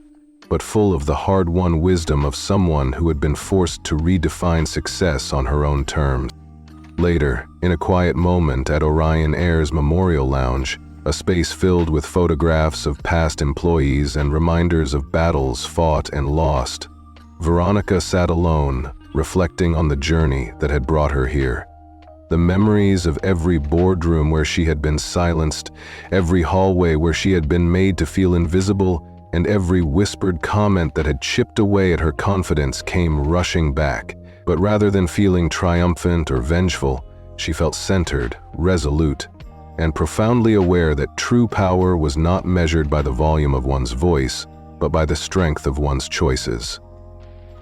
but full of the hard-won wisdom of someone who had been forced to redefine success on her own terms. Later, in a quiet moment at Orion Air's Memorial Lounge, a space filled with photographs of past employees and reminders of battles fought and lost, Veronica sat alone, reflecting on the journey that had brought her here. The memories of every boardroom where she had been silenced, every hallway where she had been made to feel invisible, and every whispered comment that had chipped away at her confidence came rushing back. But rather than feeling triumphant or vengeful, she felt centered, resolute, and profoundly aware that true power was not measured by the volume of one's voice, but by the strength of one's choices.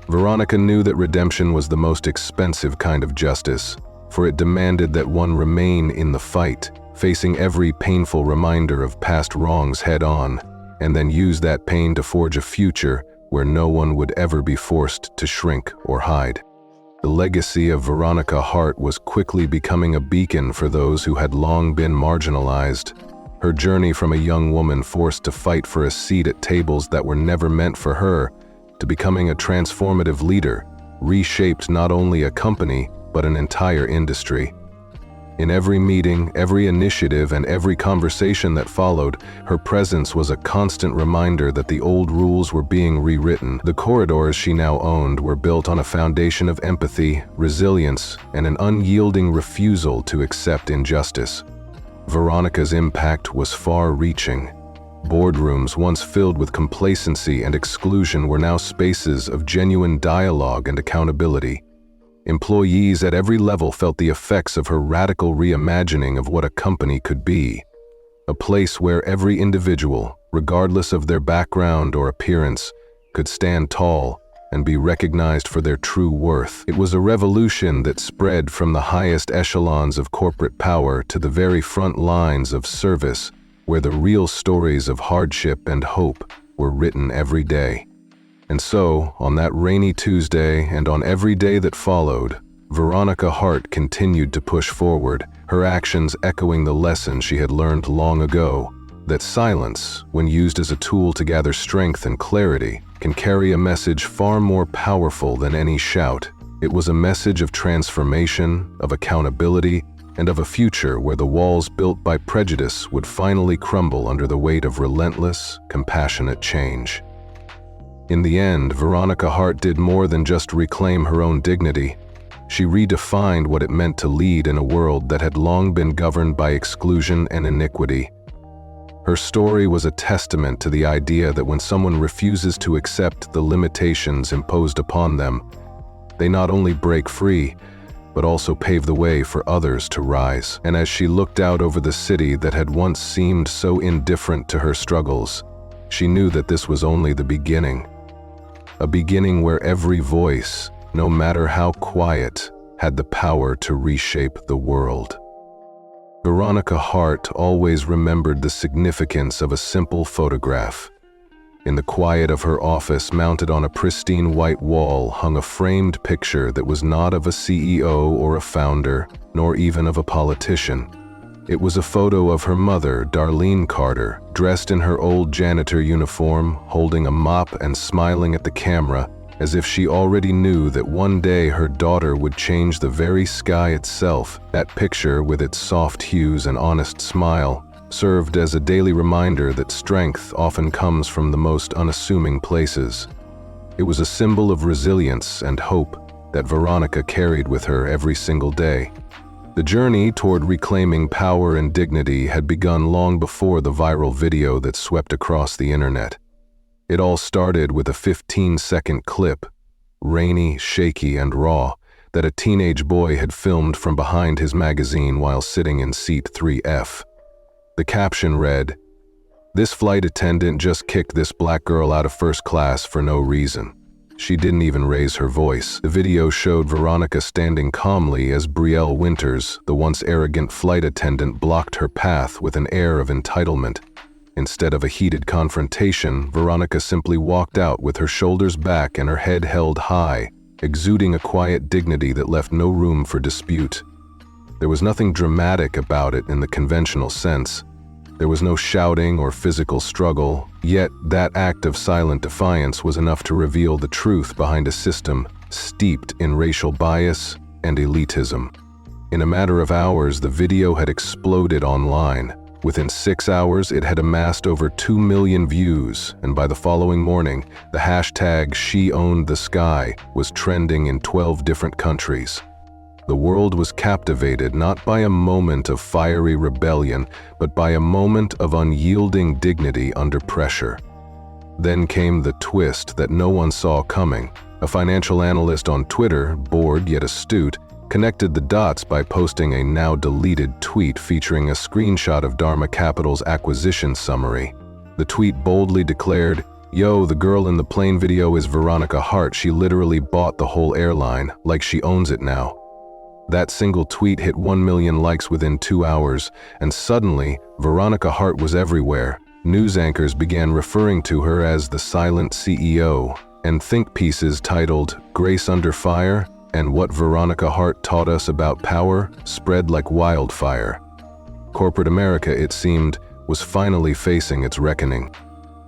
Veronica knew that redemption was the most expensive kind of justice, for it demanded that one remain in the fight, facing every painful reminder of past wrongs head-on, and then use that pain to forge a future where no one would ever be forced to shrink or hide. The legacy of Veronica Hart was quickly becoming a beacon for those who had long been marginalized. Her journey from a young woman forced to fight for a seat at tables that were never meant for her, to becoming a transformative leader, reshaped not only a company, but an entire industry. In every meeting, every initiative, and every conversation that followed, her presence was a constant reminder that the old rules were being rewritten. The corridors she now owned were built on a foundation of empathy, resilience, and an unyielding refusal to accept injustice. Veronica's impact was far-reaching. Boardrooms once filled with complacency and exclusion were now spaces of genuine dialogue and accountability. Employees at every level felt the effects of her radical reimagining of what a company could be. A place where every individual, regardless of their background or appearance, could stand tall and be recognized for their true worth. It was a revolution that spread from the highest echelons of corporate power to the very front lines of service, where the real stories of hardship and hope were written every day. And so, on that rainy Tuesday and on every day that followed, Veronica Hart continued to push forward, her actions echoing the lesson she had learned long ago, that silence, when used as a tool to gather strength and clarity, can carry a message far more powerful than any shout. It was a message of transformation, of accountability, and of a future where the walls built by prejudice would finally crumble under the weight of relentless, compassionate change. In the end, Veronica Hart did more than just reclaim her own dignity. She redefined what it meant to lead in a world that had long been governed by exclusion and iniquity. Her story was a testament to the idea that when someone refuses to accept the limitations imposed upon them, they not only break free, but also pave the way for others to rise. And as she looked out over the city that had once seemed so indifferent to her struggles, she knew that this was only the beginning. A beginning where every voice, no matter how quiet, had the power to reshape the world. Veronica Hart always remembered the significance of a simple photograph. In the quiet of her office, mounted on a pristine white wall, hung a framed picture that was not of a CEO or a founder, nor even of a politician. It was a photo of her mother, Darlene Carter, dressed in her old janitor uniform, holding a mop and smiling at the camera, as if she already knew that one day her daughter would change the very sky itself. That picture, with its soft hues and honest smile, served as a daily reminder that strength often comes from the most unassuming places. It was a symbol of resilience and hope that Veronica carried with her every single day. The journey toward reclaiming power and dignity had begun long before the viral video that swept across the internet. It all started with a 15-second clip, rainy, shaky, and raw, that a teenage boy had filmed from behind his magazine while sitting in seat 3F. The caption read, "This flight attendant just kicked this black girl out of first class for no reason. She didn't even raise her voice." The video showed Veronica standing calmly as Brielle Winters, the once arrogant flight attendant, blocked her path with an air of entitlement. Instead of a heated confrontation, Veronica simply walked out with her shoulders back and her head held high, exuding a quiet dignity that left no room for dispute. There was nothing dramatic about it in the conventional sense. There was no shouting or physical struggle, yet that act of silent defiance was enough to reveal the truth behind a system steeped in racial bias and elitism. In a matter of hours, the video had exploded online. Within 6 hours, it had amassed over 2 million views, and by the following morning, the hashtag #SheOwnedTheSky was trending in 12 different countries. The world was captivated not by a moment of fiery rebellion, but by a moment of unyielding dignity under pressure. Then came the twist that no one saw coming. A financial analyst on Twitter, bored yet astute, connected the dots by posting a now-deleted tweet featuring a screenshot of Dharma Capital's acquisition summary. The tweet boldly declared, "Yo, the girl in the plane video is Veronica Hart. She literally bought the whole airline, like she owns it now." That single tweet hit 1 million likes within 2 hours, and suddenly, Veronica Hart was everywhere. News anchors began referring to her as the silent CEO, and think pieces titled "Grace Under Fire" and "What Veronica Hart Taught Us About Power" spread like wildfire. Corporate America, it seemed, was finally facing its reckoning.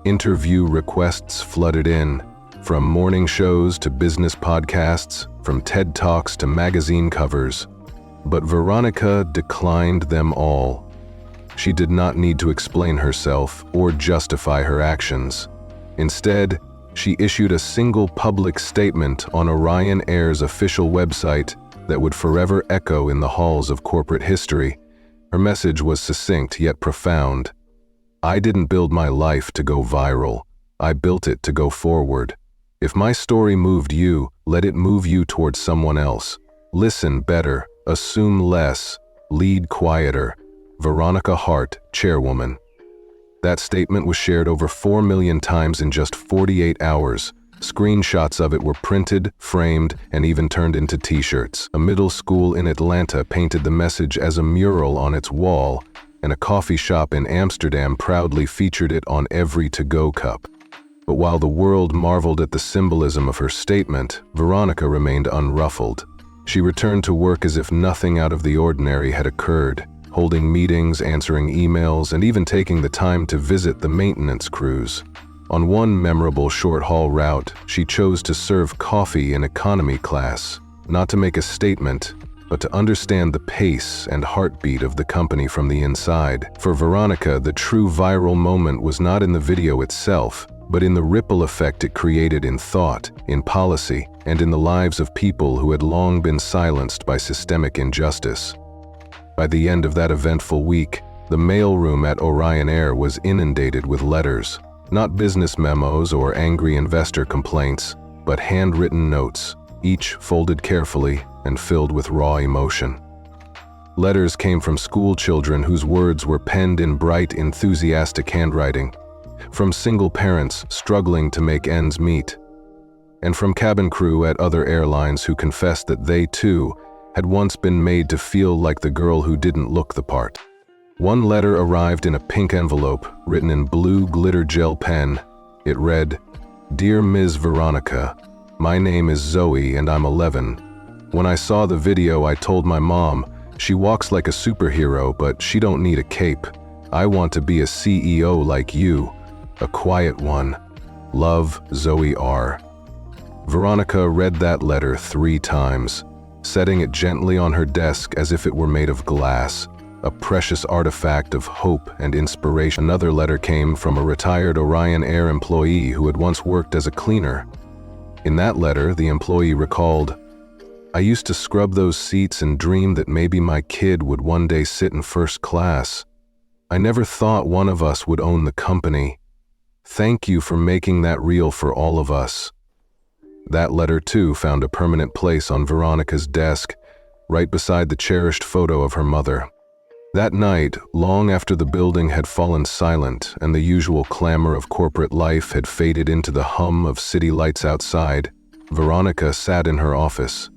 Interview requests flooded in, from morning shows to business podcasts, from TED Talks to magazine covers. But Veronica declined them all. She did not need to explain herself or justify her actions. Instead, she issued a single public statement on Orion Air's official website that would forever echo in the halls of corporate history. Her message was succinct yet profound. "I didn't build my life to go viral. I built it to go forward. If my story moved you, let it move you towards someone else. Listen better, assume less, lead quieter." Veronica Hart, chairwoman. That statement was shared over 4 million times in just 48 hours. Screenshots of it were printed, framed, and even turned into t-shirts. A middle school in Atlanta painted the message as a mural on its wall, and a coffee shop in Amsterdam proudly featured it on every to-go cup. But while the world marveled at the symbolism of her statement, Veronica remained unruffled. She returned to work as if nothing out of the ordinary had occurred, holding meetings, answering emails, and even taking the time to visit the maintenance crews. On one memorable short-haul route, she chose to serve coffee in economy class, not to make a statement, but to understand the pace and heartbeat of the company from the inside. For Veronica, the true viral moment was not in the video itself, but in the ripple effect it created in thought, in policy, and in the lives of people who had long been silenced by systemic injustice. By the end of that eventful week, the mailroom at Orion Air was inundated with letters, not business memos or angry investor complaints, but handwritten notes, each folded carefully and filled with raw emotion. Letters came from school children whose words were penned in bright, enthusiastic handwriting, from single parents struggling to make ends meet, and from cabin crew at other airlines who confessed that they, too, had once been made to feel like the girl who didn't look the part. One letter arrived in a pink envelope, written in blue glitter gel pen. It read, "Dear Ms. Veronica, my name is Zoe and I'm 11. When I saw the video, I told my mom, she walks like a superhero, but she don't need a cape. I want to be a CEO like you. A quiet one. Love, Zoe R." Veronica read that letter 3 times, setting it gently on her desk as if it were made of glass, a precious artifact of hope and inspiration. Another letter came from a retired Orion Air employee who had once worked as a cleaner. In that letter, the employee recalled, "I used to scrub those seats and dream that maybe my kid would one day sit in first class. I never thought one of us would own the company. Thank you for making that real for all of us." That letter, too, found a permanent place on Veronica's desk, right beside the cherished photo of her mother. That night, long after the building had fallen silent and the usual clamor of corporate life had faded into the hum of city lights outside, Veronica sat in her office.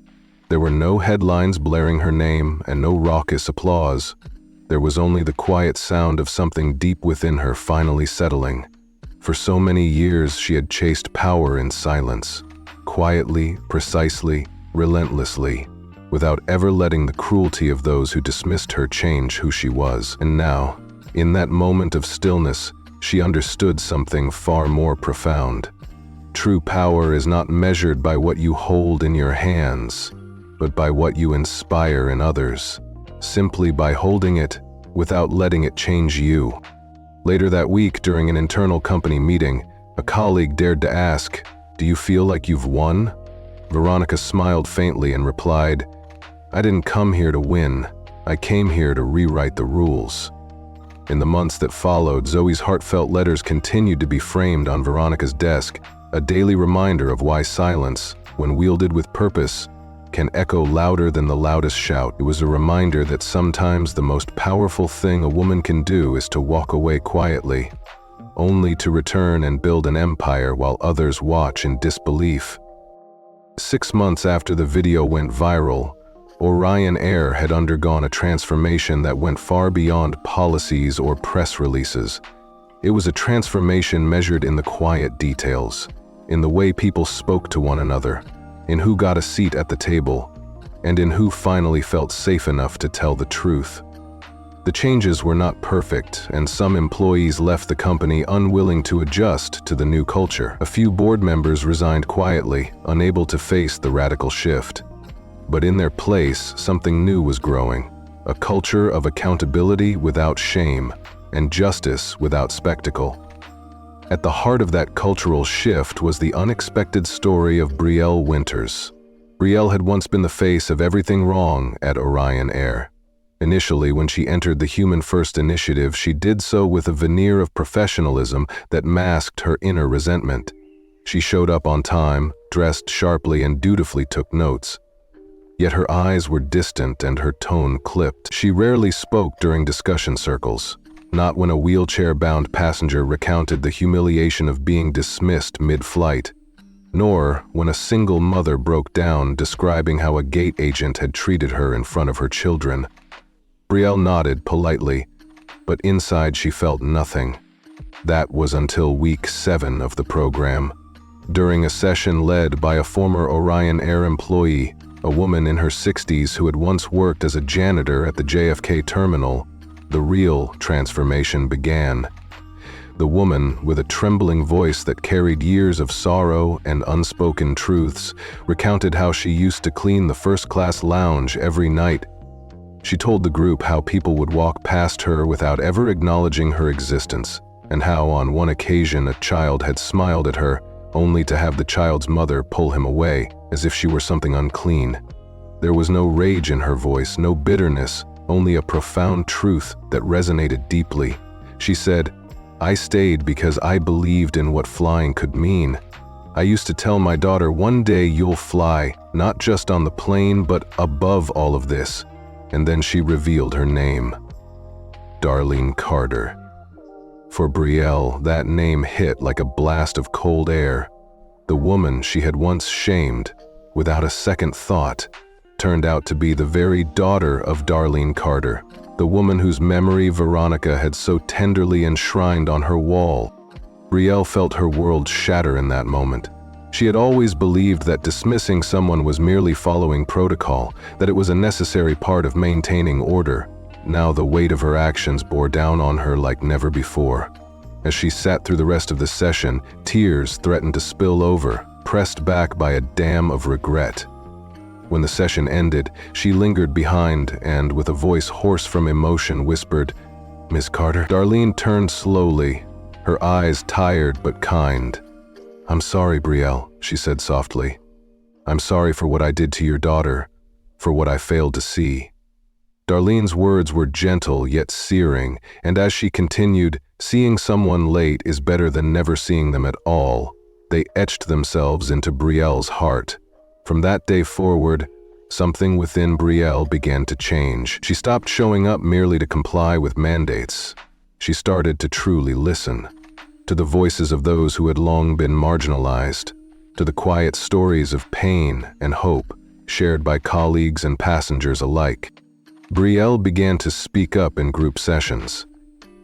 There were no headlines blaring her name and no raucous applause. There was only the quiet sound of something deep within her finally settling. For so many years, she had chased power in silence, quietly, precisely, relentlessly, without ever letting the cruelty of those who dismissed her change who she was. And now, In that moment of stillness, she understood something far more profound. True power is not measured by what you hold in your hands, but by what you inspire in others, simply by holding it without letting it change you. Later that week, during an internal company meeting, a colleague dared to ask, "Do you feel like you've won?" Veronica smiled faintly and replied, "I didn't come here to win. I came here to rewrite the rules." In the months that followed, Zoe's heartfelt letters continued to be framed on Veronica's desk, a daily reminder of why silence, when wielded with purpose, can echo louder than the loudest shout. It was a reminder that sometimes the most powerful thing a woman can do is to walk away quietly, only to return and build an empire while others watch in disbelief. 6 months after the video went viral, Orion Air had undergone a transformation that went far beyond policies or press releases. It was a transformation measured in the quiet details, in the way people spoke to one another, in who got a seat at the table, and in who finally felt safe enough to tell the truth. The changes were not perfect, and some employees left the company unwilling to adjust to the new culture. A few board members resigned quietly, unable to face the radical shift. But in their place, something new was growing, a culture of accountability without shame, and justice without spectacle. At the heart of that cultural shift was the unexpected story of Brielle Winters. Brielle had once been the face of everything wrong at Orion Air. Initially, when she entered the Human First initiative, she did so with a veneer of professionalism that masked her inner resentment. She showed up on time, dressed sharply, and dutifully took notes. Yet her eyes were distant and her tone clipped. She rarely spoke during discussion circles, not when a wheelchair-bound passenger recounted the humiliation of being dismissed mid-flight, nor when a single mother broke down describing how a gate agent had treated her in front of her children. Brielle nodded politely, but inside she felt nothing. That was until week 7 of the program. During a session led by a former Orion Air employee, a woman in her 60s who had once worked as a janitor at the JFK terminal, the real transformation began. The woman, with a trembling voice that carried years of sorrow and unspoken truths, recounted how she used to clean the first-class lounge every night. She told the group how people would walk past her without ever acknowledging her existence, and how on one occasion a child had smiled at her, only to have the child's mother pull him away, as if she were something unclean. There was no rage in her voice, no bitterness, only a profound truth that resonated deeply. She said, "I stayed because I believed in what flying could mean. I used to tell my daughter, one day you'll fly, not just on the plane, but above all of this." And then she revealed her name. Darlene Carter. For Brielle, that name hit like a blast of cold air. The woman she had once shamed, without a second thought, turned out to be the very daughter of Darlene Carter, the woman whose memory Veronica had so tenderly enshrined on her wall. Brielle felt her world shatter in that moment. She had always believed that dismissing someone was merely following protocol, that it was a necessary part of maintaining order. Now the weight of her actions bore down on her like never before. As she sat through the rest of the session, tears threatened to spill over, pressed back by a dam of regret. When the session ended, she lingered behind and, with a voice hoarse from emotion, whispered, "Miss Carter." Darlene turned slowly, her eyes tired but kind. "I'm sorry, Brielle," she said softly. "I'm sorry for what I did to your daughter, for what I failed to see." Darlene's words were gentle yet searing, and as she continued, "Seeing someone late is better than never seeing them at all," they etched themselves into Brielle's heart. From that day forward, something within Brielle began to change. She stopped showing up merely to comply with mandates. She started to truly listen, to the voices of those who had long been marginalized, to the quiet stories of pain and hope shared by colleagues and passengers alike. Brielle began to speak up in group sessions.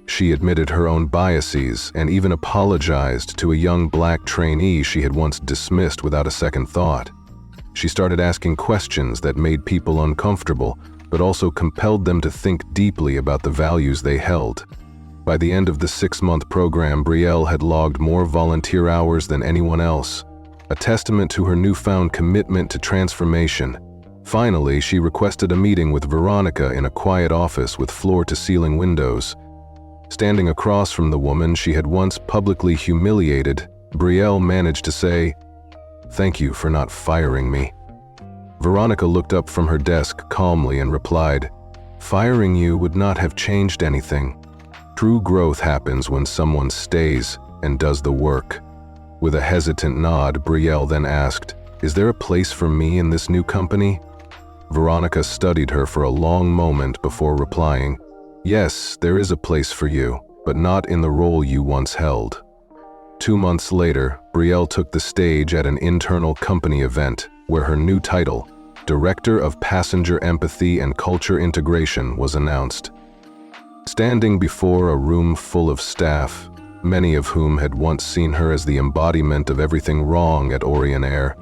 She admitted her own biases and even apologized to a young black trainee she had once dismissed without a second thought. She started asking questions that made people uncomfortable, but also compelled them to think deeply about the values they held. By the end of the 6-month program, Brielle had logged more volunteer hours than anyone else, a testament to her newfound commitment to transformation. Finally, she requested a meeting with Veronica in a quiet office with floor-to-ceiling windows. Standing across from the woman she had once publicly humiliated, Brielle managed to say, "Thank you for not firing me." Veronica looked up from her desk calmly and replied, "Firing you would not have changed anything. True growth happens when someone stays and does the work." With a hesitant nod, Brielle then asked, "Is there a place for me in this new company?" Veronica studied her for a long moment before replying, "Yes, there is a place for you, but not in the role you once held." 2 months later, Brielle took the stage at an internal company event where her new title, Director of Passenger Empathy and Culture Integration, was announced. Standing before a room full of staff, many of whom had once seen her as the embodiment of everything wrong at Orion Air,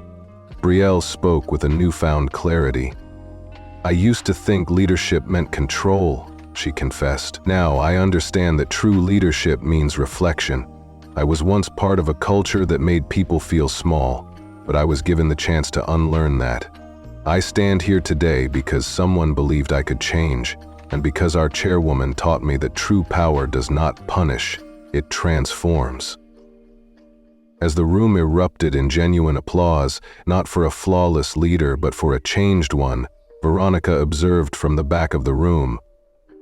Brielle spoke with a newfound clarity. "I used to think leadership meant control," she confessed. "Now I understand that true leadership means reflection. I was once part of a culture that made people feel small, but I was given the chance to unlearn that. I stand here today because someone believed I could change, and because our chairwoman taught me that true power does not punish, it transforms." As the room erupted in genuine applause, not for a flawless leader but for a changed one, Veronica observed from the back of the room.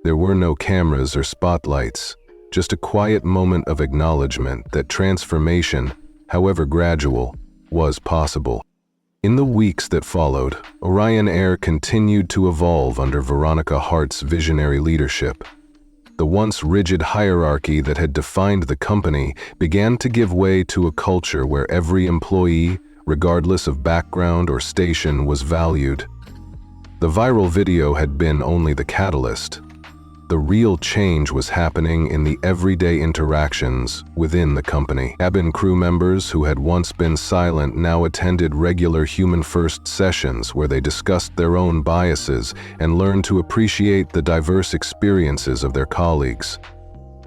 There were no cameras or spotlights, just a quiet moment of acknowledgement that transformation, however gradual, was possible. In the weeks that followed, Orion Air continued to evolve under Veronica Hart's visionary leadership. The once rigid hierarchy that had defined the company began to give way to a culture where every employee, regardless of background or station, was valued. The viral video had been only the catalyst. The real change was happening in the everyday interactions within the company. Cabin crew members who had once been silent now attended regular human-first sessions where they discussed their own biases and learned to appreciate the diverse experiences of their colleagues.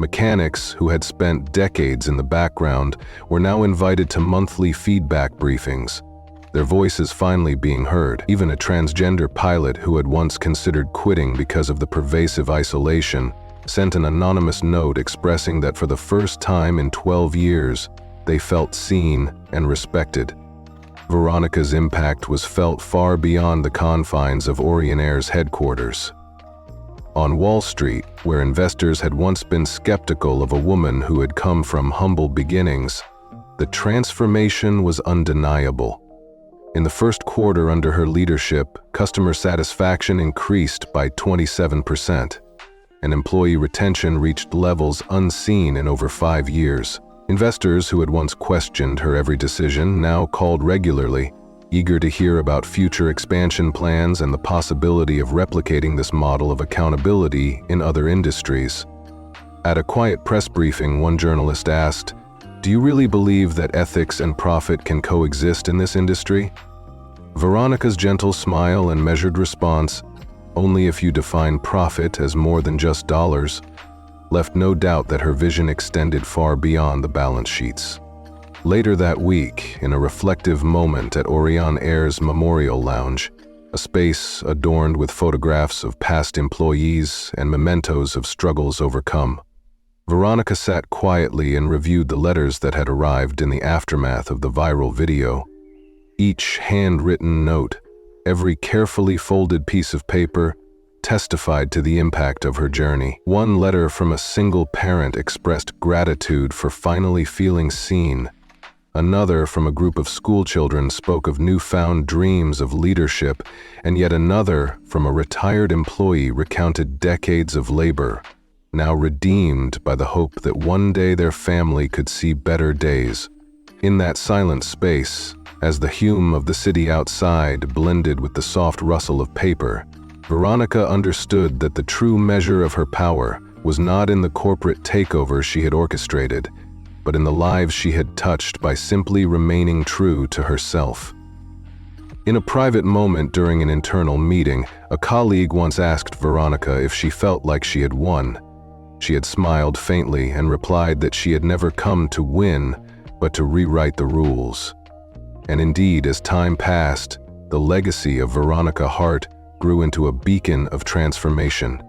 Mechanics who had spent decades in the background were now invited to monthly feedback briefings, their voices finally being heard. Even a transgender pilot who had once considered quitting because of the pervasive isolation sent an anonymous note expressing that for the first time in 12 years, they felt seen and respected. Veronica's impact was felt far beyond the confines of Orion Air's headquarters. On Wall Street, where investors had once been skeptical of a woman who had come from humble beginnings, the transformation was undeniable. In the first quarter under her leadership, customer satisfaction increased by 27%, and employee retention reached levels unseen in over 5 years. Investors who had once questioned her every decision now called regularly, eager to hear about future expansion plans and the possibility of replicating this model of accountability in other industries. At a quiet press briefing, one journalist asked, "Do you really believe that ethics and profit can coexist in this industry?" Veronica's gentle smile and measured response, "Only if you define profit as more than just dollars," left no doubt that her vision extended far beyond the balance sheets. Later that week, in a reflective moment at Orion Air's Memorial Lounge, a space adorned with photographs of past employees and mementos of struggles overcome, Veronica sat quietly and reviewed the letters that had arrived in the aftermath of the viral video. Each handwritten note, every carefully folded piece of paper, testified to the impact of her journey. One letter from a single parent expressed gratitude for finally feeling seen. Another from a group of schoolchildren spoke of newfound dreams of leadership, and yet another from a retired employee recounted decades of labor, now redeemed by the hope that one day their family could see better days. In that silent space, as the hum of the city outside blended with the soft rustle of paper, Veronica understood that the true measure of her power was not in the corporate takeover she had orchestrated, but in the lives she had touched by simply remaining true to herself. In a private moment during an internal meeting, a colleague once asked Veronica if she felt like she had won. She had smiled faintly and replied that she had never come to win, but to rewrite the rules. And indeed, as time passed, the legacy of Veronica Hart grew into a beacon of transformation.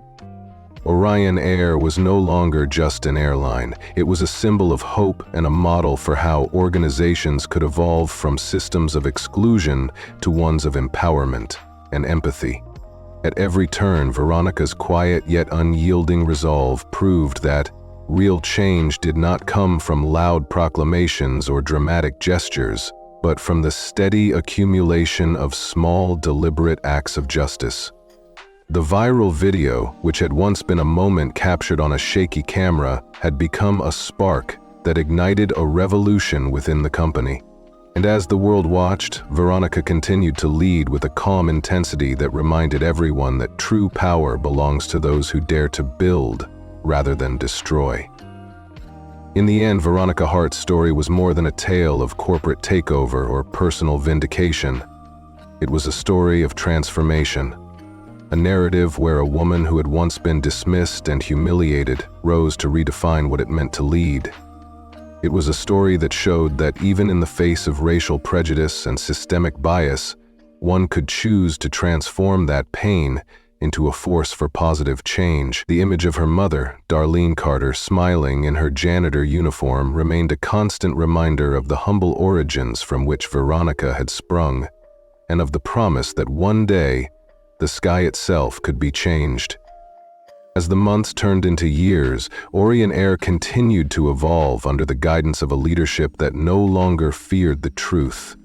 Orion Air was no longer just an airline. It was a symbol of hope and a model for how organizations could evolve from systems of exclusion to ones of empowerment and empathy. At every turn, Veronica's quiet yet unyielding resolve proved that real change did not come from loud proclamations or dramatic gestures, but from the steady accumulation of small, deliberate acts of justice. The viral video, which had once been a moment captured on a shaky camera, had become a spark that ignited a revolution within the company. And as the world watched, Veronica continued to lead with a calm intensity that reminded everyone that true power belongs to those who dare to build rather than destroy. In the end, Veronica Hart's story was more than a tale of corporate takeover or personal vindication. It was a story of transformation. A narrative where a woman who had once been dismissed and humiliated rose to redefine what it meant to lead. It was a story that showed that even in the face of racial prejudice and systemic bias, one could choose to transform that pain into a force for positive change. The image of her mother, Darlene Carter, smiling in her janitor uniform remained a constant reminder of the humble origins from which Veronica had sprung, and of the promise that one day, the sky itself could be changed. As the months turned into years, Orion Air continued to evolve under the guidance of a leadership that no longer feared the truth.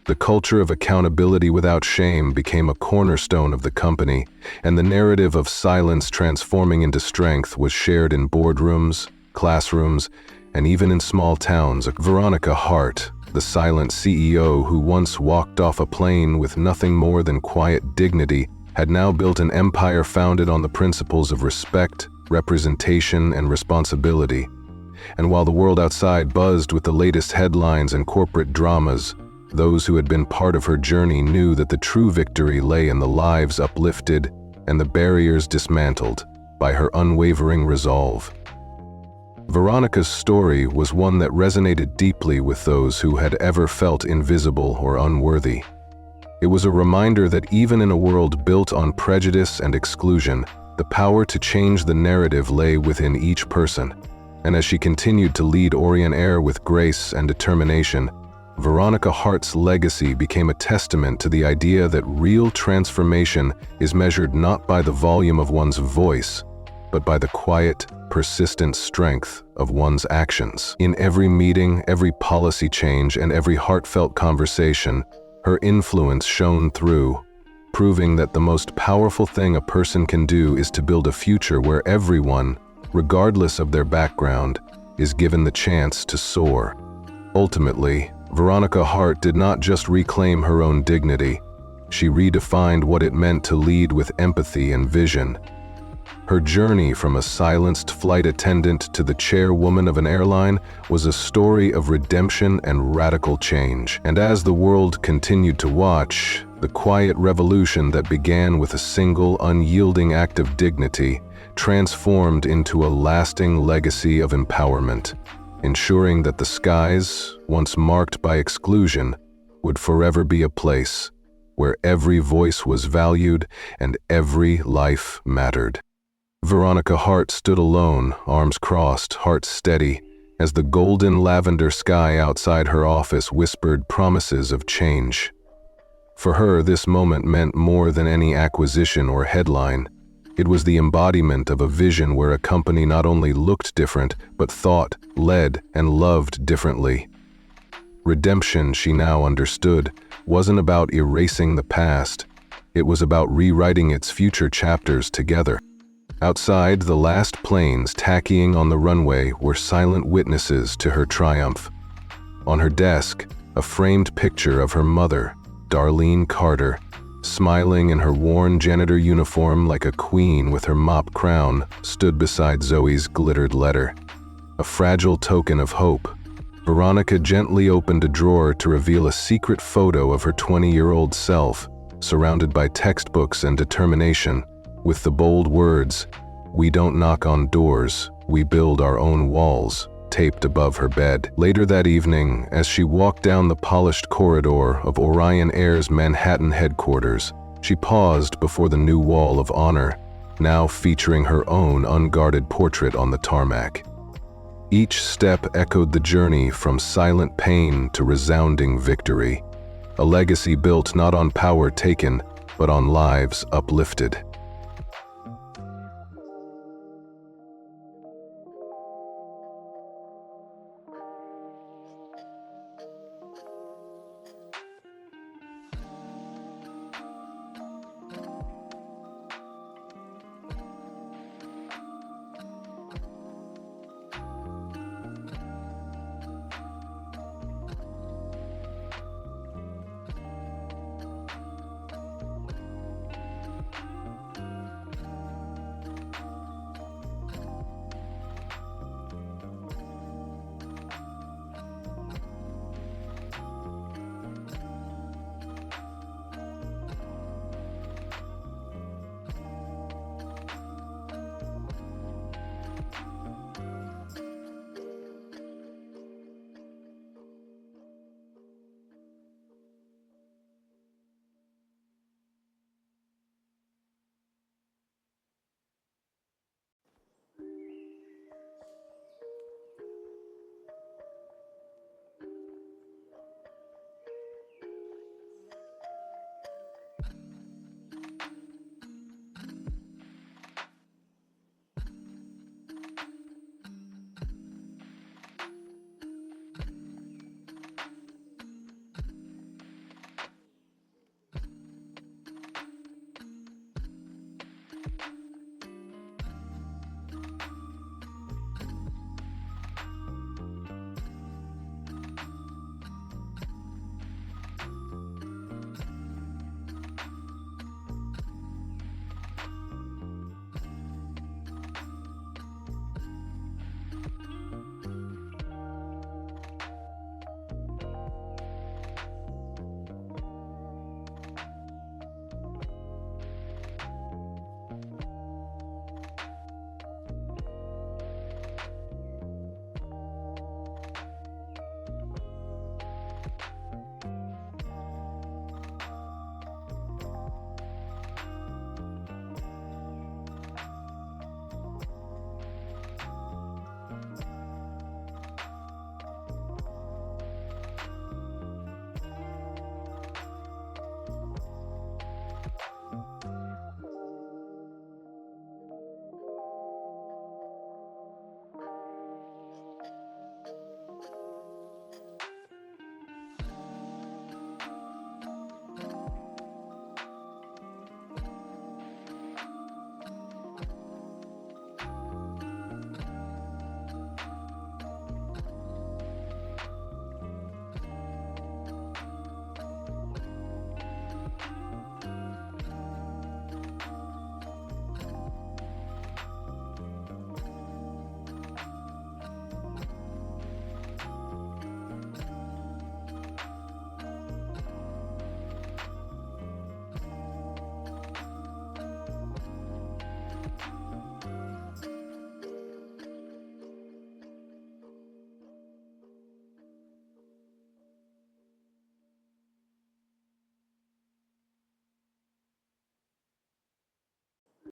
The culture of accountability without shame became a cornerstone of the company, and the narrative of silence transforming into strength was shared in boardrooms, classrooms, and even in small towns. Veronica Hart, the silent CEO who once walked off a plane with nothing more than quiet dignity, had now built an empire founded on the principles of respect, representation, and responsibility. And while the world outside buzzed with the latest headlines and corporate dramas, those who had been part of her journey knew that the true victory lay in the lives uplifted and the barriers dismantled by her unwavering resolve. Veronica's story was one that resonated deeply with those who had ever felt invisible or unworthy. It was a reminder that even in a world built on prejudice and exclusion, the power to change the narrative lay within each person. And as she continued to lead Orion Air with grace and determination, Veronica Hart's legacy became a testament to the idea that real transformation is measured not by the volume of one's voice, but by the quiet, persistent strength of one's actions. In every meeting, every policy change, and every heartfelt conversation, her influence shone through, proving that the most powerful thing a person can do is to build a future where everyone, regardless of their background, is given the chance to soar. Ultimately, Veronica Hart did not just reclaim her own dignity, she redefined what it meant to lead with empathy and vision. Her journey from a silenced flight attendant to the chairwoman of an airline was a story of redemption and radical change. And as the world continued to watch, the quiet revolution that began with a single, unyielding act of dignity transformed into a lasting legacy of empowerment, ensuring that the skies, once marked by exclusion, would forever be a place where every voice was valued and every life mattered. Veronica Hart stood alone, arms crossed, heart steady, as the golden lavender sky outside her office whispered promises of change. For her, this moment meant more than any acquisition or headline. It was the embodiment of a vision where a company not only looked different, but thought, led, and loved differently. Redemption, she now understood, wasn't about erasing the past. It was about rewriting its future chapters together. Outside, the last planes taxiing on the runway were silent witnesses to her triumph. On her desk, a framed picture of her mother, Darlene Carter, smiling in her worn janitor uniform like a queen with her mop crown, stood beside Zoe's glittered letter. A fragile token of hope, Veronica gently opened a drawer to reveal a secret photo of her 20-year-old self, surrounded by textbooks and determination, with the bold words, "We don't knock on doors, we build our own walls," taped above her bed. Later that evening, as she walked down the polished corridor of Orion Air's Manhattan headquarters, she paused before the new wall of honor, now featuring her own unguarded portrait on the tarmac. Each step echoed the journey from silent pain to resounding victory, a legacy built not on power taken, but on lives uplifted.